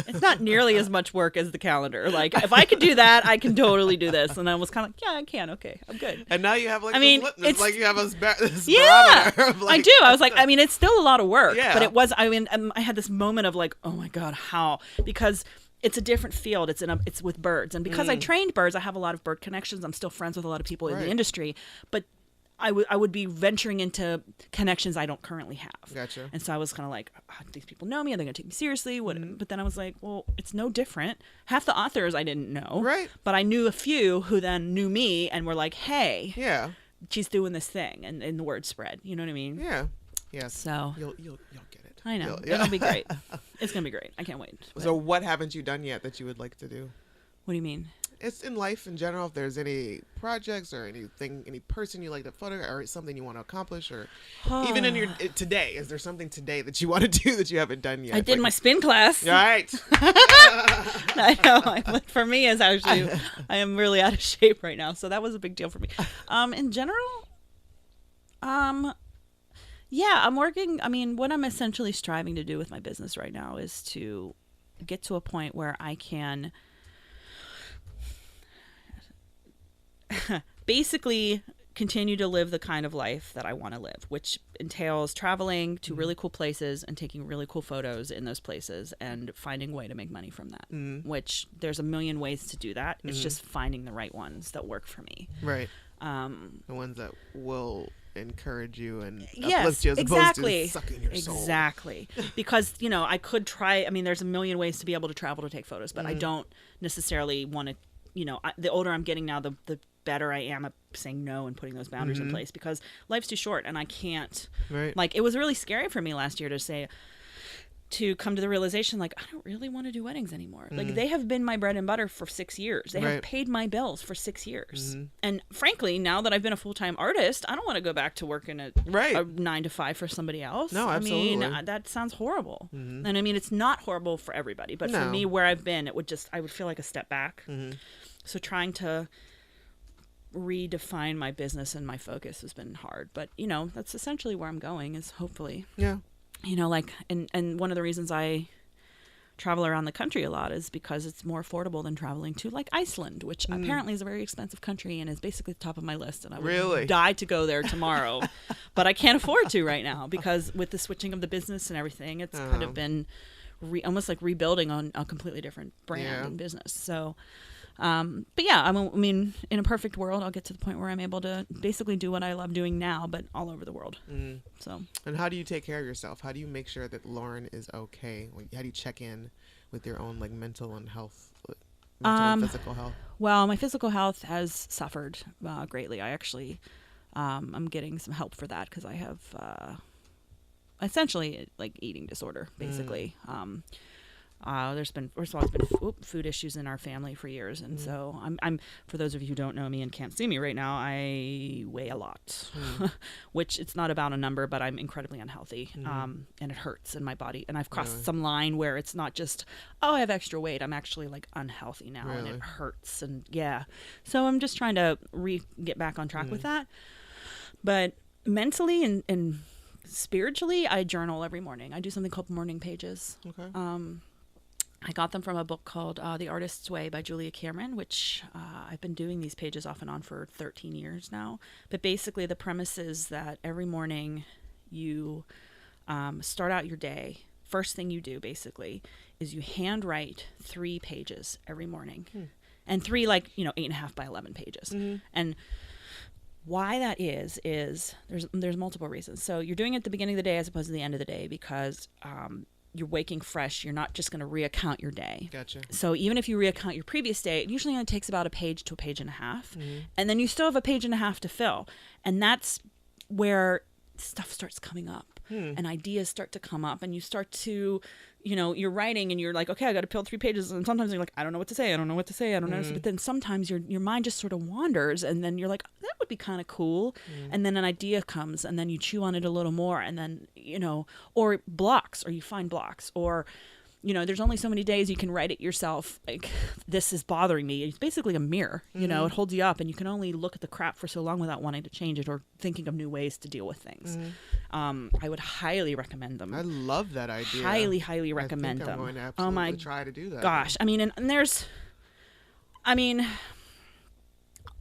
It's not nearly as much work as the calendar. Like if I could do that, I can totally do this. And I was kind of like, yeah, I can. Okay, I'm good. And now you have like, it's like you have this yeah, barometer of like, I do. I was like, I mean, it's still a lot of work, Yeah. but it was, I mean, I had this moment of like, oh my God, how? Because it's a different field. It's with birds. And because I trained birds, I have a lot of bird connections. I'm still friends with a lot of people in the industry, but I would be venturing into connections I don't currently have. Gotcha. And so I was kind of like, these people know me. Are they going to take me seriously? But then I was like, well, it's no different. Half the authors I didn't know. Right. But I knew a few who then knew me and were like, hey, Yeah. she's doing this thing. And the word spread. You know what I mean? Yeah. Yes. So You'll get it. I know. Yeah. It'll be great. It's going to be great. I can't wait. But So what haven't you done yet that you would like to do? what do you mean? It's in life in general. If there's any projects or anything, any person you like to photograph, or something you want to accomplish, or even in your today, is there something today that you want to do that you haven't done yet? I did my spin class. All right. I know. For me, is actually I am really out of shape right now, so that was a big deal for me. In general, yeah, I'm working. I mean, what I'm essentially striving to do with my business right now is to get to a point where I can basically continue to live the kind of life that I want to live, which entails traveling to really cool places and taking really cool photos in those places and finding a way to make money from that, which there's a million ways to do that. It's just finding the right ones that work for me. Right. The ones that will encourage you and Yes, uplift you as exactly. opposed to sucking your soul. Exactly. Because, I could try, I mean, there's a million ways to be able to travel to take photos, but I don't necessarily want to, the older I'm getting now, the better I am at saying no and putting those boundaries in place, because life's too short and I can't, Right. like, it was really scary for me last year to come to the realization, like, I don't really want to do weddings anymore. Like, they have been my bread and butter for 6 years. They have Right. paid my bills for 6 years. And frankly, now that I've been a full-time artist, I don't want to go back to working at Right. a 9 to 5 for somebody else. No, I absolutely. mean, that sounds horrible. And I mean, it's not horrible for everybody, but for No. me, where I've been, I would feel like a step back. So trying to redefine my business and my focus has been hard, but that's essentially where I'm going, is hopefully, Yeah. like, and one of the reasons I travel around the country a lot is because it's more affordable than traveling to like Iceland, which apparently is a very expensive country and is basically the top of my list, and I would Really? die to go there tomorrow. But I can't afford to right now because with the switching of the business and everything, it's kind of been almost like rebuilding on a completely different brand and business. So but yeah, I mean, in a perfect world, I'll get to the point where I'm able to basically do what I love doing now, but all over the world. So. And how do you take care of yourself? How do you make sure that Lauren is okay? How do you check in with your own like mental and physical health? Well, my physical health has suffered greatly. I actually, I'm getting some help for that because I have essentially like eating disorder, basically. There's been, first of all, there's been food issues in our family for years. And so I'm, for those of you who don't know me and can't see me right now, I weigh a lot, which it's not about a number, but I'm incredibly unhealthy. And it hurts in my body. And I've crossed some line where it's not just, oh, I have extra weight. I'm actually like unhealthy now and it hurts. And so I'm just trying to get back on track with that. But mentally and spiritually, I journal every morning. I do something called morning pages. Okay. I got them from a book called The Artist's Way by Julia Cameron, which I've been doing these pages off and on for 13 years now. But basically the premise is that every morning you start out your day first thing you do basically is you handwrite 3 pages every morning. And 3, like, 8.5 by 11 pages. And why that is there's multiple reasons. So you're doing it at the beginning of the day as opposed to the end of the day because you're waking fresh. You're not just going to reaccount your day. Gotcha. So even if you reaccount your previous day, it usually only takes about a page to a page and a half. And then you still have a page and a half to fill. And that's where stuff starts coming up. And ideas start to come up, and you start to, you're writing and you're like, okay, I got to fill 3 pages. And sometimes you're like, I don't know what to say. I don't know. But then sometimes your mind just sort of wanders, and then you're like, that would be kind of cool. And then an idea comes, and then you chew on it a little more, and then, or blocks, or you find blocks, or, there's only so many days you can write it yourself. Like, this is bothering me. It's basically a mirror, it holds you up, and you can only look at the crap for so long without wanting to change it or thinking of new ways to deal with things. I would highly recommend them. I love that idea. Highly recommend them. I'm going to absolutely try to do that. Gosh. I mean,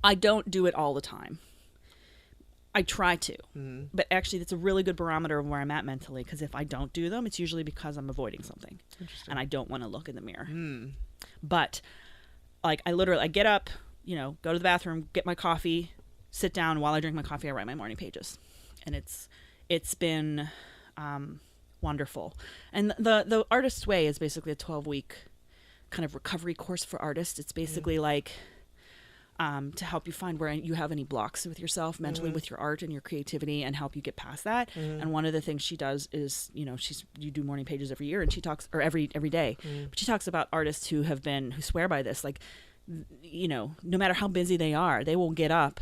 I don't do it all the time. I try to, but actually that's a really good barometer of where I'm at mentally, because if I don't do them, it's usually because I'm avoiding something and I don't want to look in the mirror. But like I get up, go to the bathroom, get my coffee, sit down. While I drink my coffee, I write my morning pages, and it's been wonderful. And the Artist's Way is basically a 12-week kind of recovery course for artists. It's basically like to help you find where you have any blocks with yourself mentally, with your art and your creativity, and help you get past that. And one of the things she does is, you do morning pages every year, and she talks, or every day, but she talks about artists who swear by this, like, no matter how busy they are, they will get up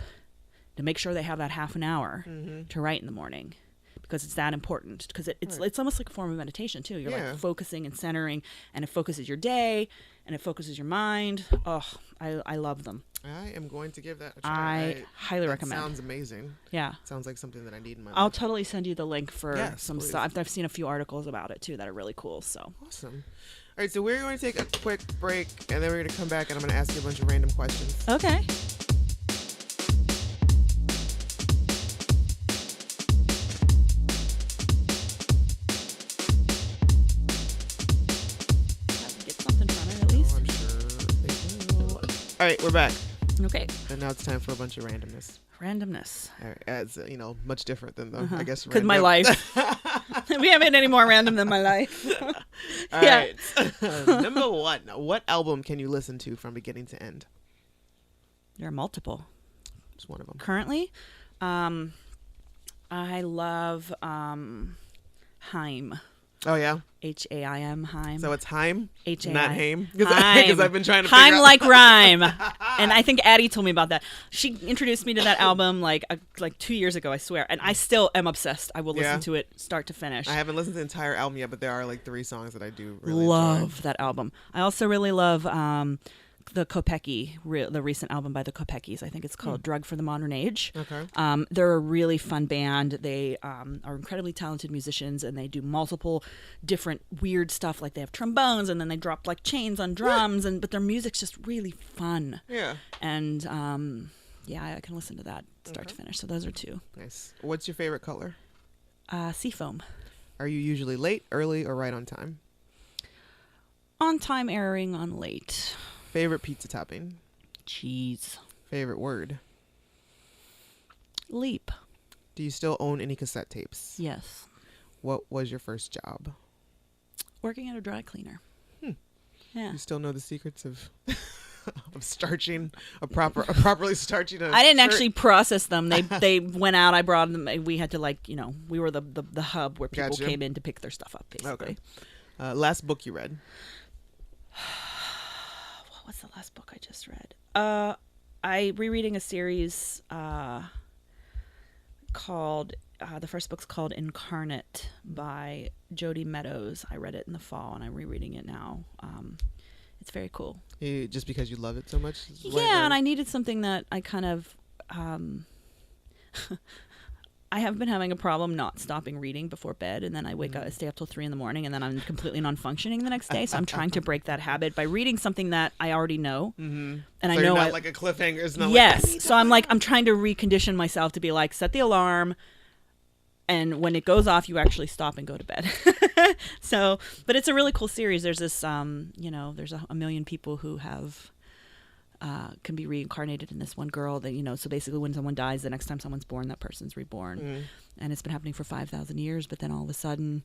to make sure they have that half an hour to write in the morning, because it's that important, because it's almost like a form of meditation too. You're like focusing and centering, and it focuses your day, and it focuses your mind. Oh, I love them. I am going to give that a try. I highly recommend. Sounds amazing. Yeah. Sounds like something that I need in my life. I'll totally send you the link for some please. stuff. I've seen a few articles about it too that are really cool. So awesome. All right, so we're going to take a quick break, and then we're going to come back, and I'm going to ask you a bunch of random questions. Okay. All right, we're back. Okay. And now it's time for a bunch of randomness. Randomness. All right, as much different than I guess. Because my life. We haven't any more random than my life. All right. Number 1. What album can you listen to from beginning to end? There are multiple. Just one of them. Currently, I love Haim. Oh, yeah? Haim. Haim. So it's Haim? H-A-I. Not Haim? Because I've been trying to Haim figure out. like rhyme. And I think Addie told me about that. She introduced me to that album like 2 years ago, I swear. And I still am obsessed. I will listen to it start to finish. I haven't listened to the entire album yet, but there are like 3 songs that I do really love enjoy. That album. I also really love the Kopecky, the recent album by the Kopeckys. I think it's called Drug for the Modern Age. Okay. They're a really fun band. They are incredibly talented musicians, and they do multiple different weird stuff. Like they have trombones, and then they drop like chains on drums, but their music's just really fun. Yeah. And I can listen to that start to finish. So those are 2. Nice. What's your favorite color? Seafoam. Are you usually late, early, or right on time? On time, erring on late. Favorite pizza topping? Cheese. Favorite word? Leap. Do you still own any cassette tapes? Yes. What was your first job? Working at a dry cleaner. Yeah. You still know the secrets of of starching properly starching a I didn't shirt? actually process them. They went out. I brought them. We had to we were the hub where people Gotcha. came in to pick their stuff up. Basically. Okay. Last book you read? What's the last book I just read? I rereading a series called the first book's called Incarnate by Jodi Meadows. I read it in the fall, and I'm rereading it now. It's very cool. Just because you love it so much? Yeah, and I needed something that I kind of I have been having a problem not stopping reading before bed, and then I wake up, I stay up till 3 a.m, and then I'm completely non-functioning the next day. So I'm trying to break that habit by reading something that I already know, and so I you're know not like a cliffhanger. It's not yes. Like, so I'm trying to recondition myself to be like, set the alarm, And when it goes off, you actually stop and go to bed. So, but it's a really cool series. There's this, there's a million people who have can be reincarnated in this one girl that, so basically when someone dies, the next time someone's born, that person's reborn. And it's been happening for 5,000 years. But then all of a sudden,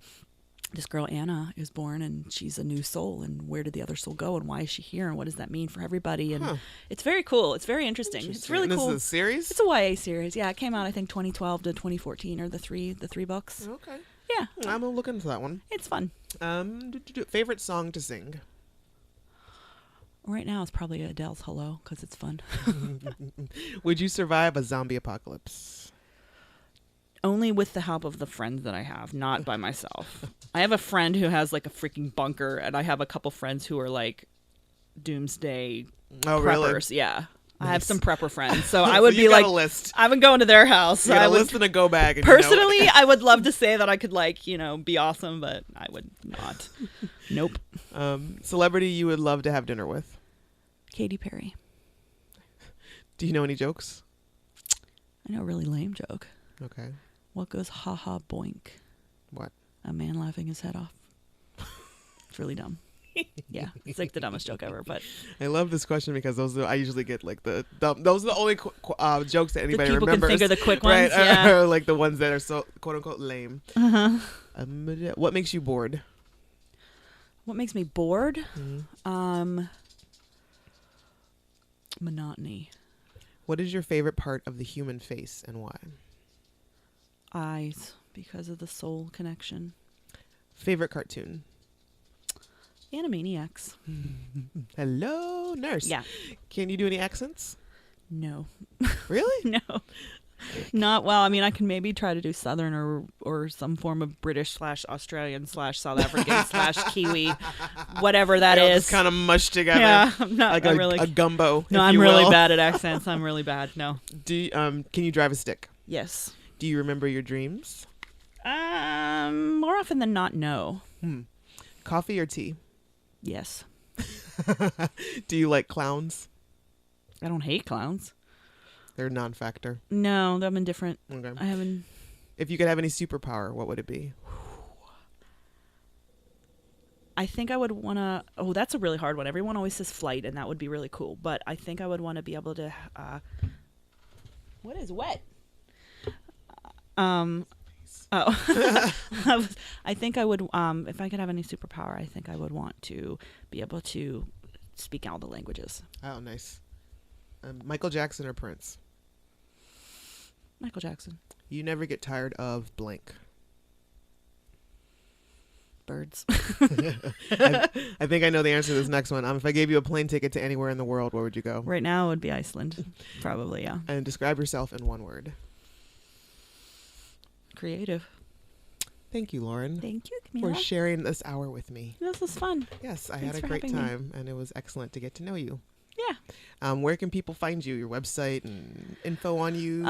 this girl, Anna, is born and she's a new soul. And where did the other soul go? And why is she here? And what does that mean for everybody? And it's very cool. It's very interesting. It's really cool. This is a series? It's a YA series. Yeah, it came out, I think, 2012 to 2014 are the three books. Okay. Yeah. I'm going to look into that one. It's fun. Favorite song to sing? Right now, it's probably Adele's Hello because it's fun. Would you survive a zombie apocalypse? Only with the help of the friends that I have, not by myself. I have a friend who has like a freaking bunker, and I have a couple friends who are like doomsday preppers. Really? Yeah. Nice. I have some prepper friends, so I would be like, a list. I would go into their house. You got a list and a go bag. And personally, I would love to say that I could be awesome, but I would not. Nope. Celebrity you would love to have dinner with? Katy Perry. Do you know any jokes? I know a really lame joke. Okay. What goes ha ha boink? What? A man laughing his head off. It's really dumb. Yeah, it's like the dumbest joke ever. But I love this question because I usually get like the dumb. Those are the only jokes that anybody people remembers. Can think of the quick right? ones. Yeah. Like the ones that are so quote unquote lame. What makes you bored? What makes me bored? Monotony. What is your favorite part of the human face and why? Eyes, because of the soul connection. Favorite cartoon? Animaniacs. Hello, nurse. Yeah. Can you do any accents? No. Really? No. Not well. I mean, I can maybe try to do Southern or some form of British / Australian / South African / Kiwi, whatever that is. Kind of mushed together. Yeah, I'm not like really a gumbo. No, I'm really bad at accents. I'm really bad. No. Can you drive a stick? Yes. Do you remember your dreams? More often than not, no. Coffee or tea? Yes. Do you like clowns? I don't hate clowns. They're a non-factor. No, I'm indifferent. Okay. I haven't. If you could have any superpower, what would it be? I think I would want to. Oh, that's a really hard one. Everyone always says flight, and that would be really cool. But I think I would want to be able to. What is wet? Oh, I think I would. If I could have any superpower, I think I would want to be able to speak all the languages. Oh, nice. Michael Jackson or Prince? Michael Jackson. You never get tired of blank. Birds. I think I know the answer to this next one. If I gave you a plane ticket to anywhere in the world, where would you go? Right now, it would be Iceland. Probably, yeah. And describe yourself in one word. Creative. Thank you, Lauren. Thank you, Camila. For sharing this hour with me. This was fun. Yes, I Thanks had a for great having me. time, and it was excellent to get to know you. Yeah. Where can people find you? Your website and info on you?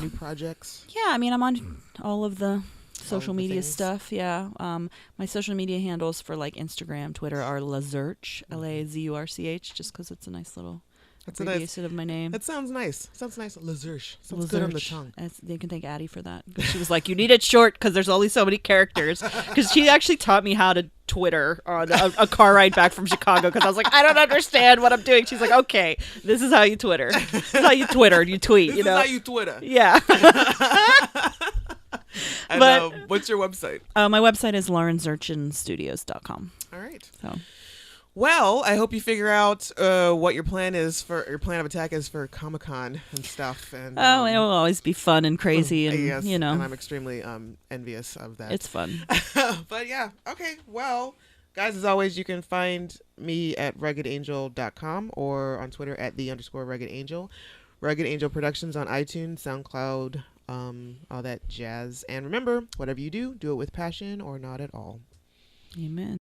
New projects? Yeah, I mean, I'm on all of the social media things. stuff. Yeah. My social media handles for like Instagram, Twitter are Lazurch, Lazurch, just because it's a nice little abbreviation of my name. That sounds nice. Sounds nice. Lazurch. Sounds good on the tongue. You can thank Addie for that. She was like, you need it short because there's only so many characters. Because she actually taught me how to Twitter on a car ride back from Chicago because I was like, I don't understand what I'm doing. She's like, okay, this is how you Twitter. This is how you Twitter. You tweet. This is how you Twitter. Yeah. And what's your website? My website is laurenzurchinstudios.com. All right. So. Well, I hope you figure out what your plan of attack is for Comic-Con and stuff. And it will always be fun and crazy, and yes, you know, and I'm extremely envious of that. it's fun. But yeah, okay. Well, guys, as always, you can find me at RuggedAngel.com or on Twitter at @the_RuggedAngel. Rugged Angel Productions on iTunes, SoundCloud, all that jazz. And remember, whatever you do, do it with passion or not at all. Amen.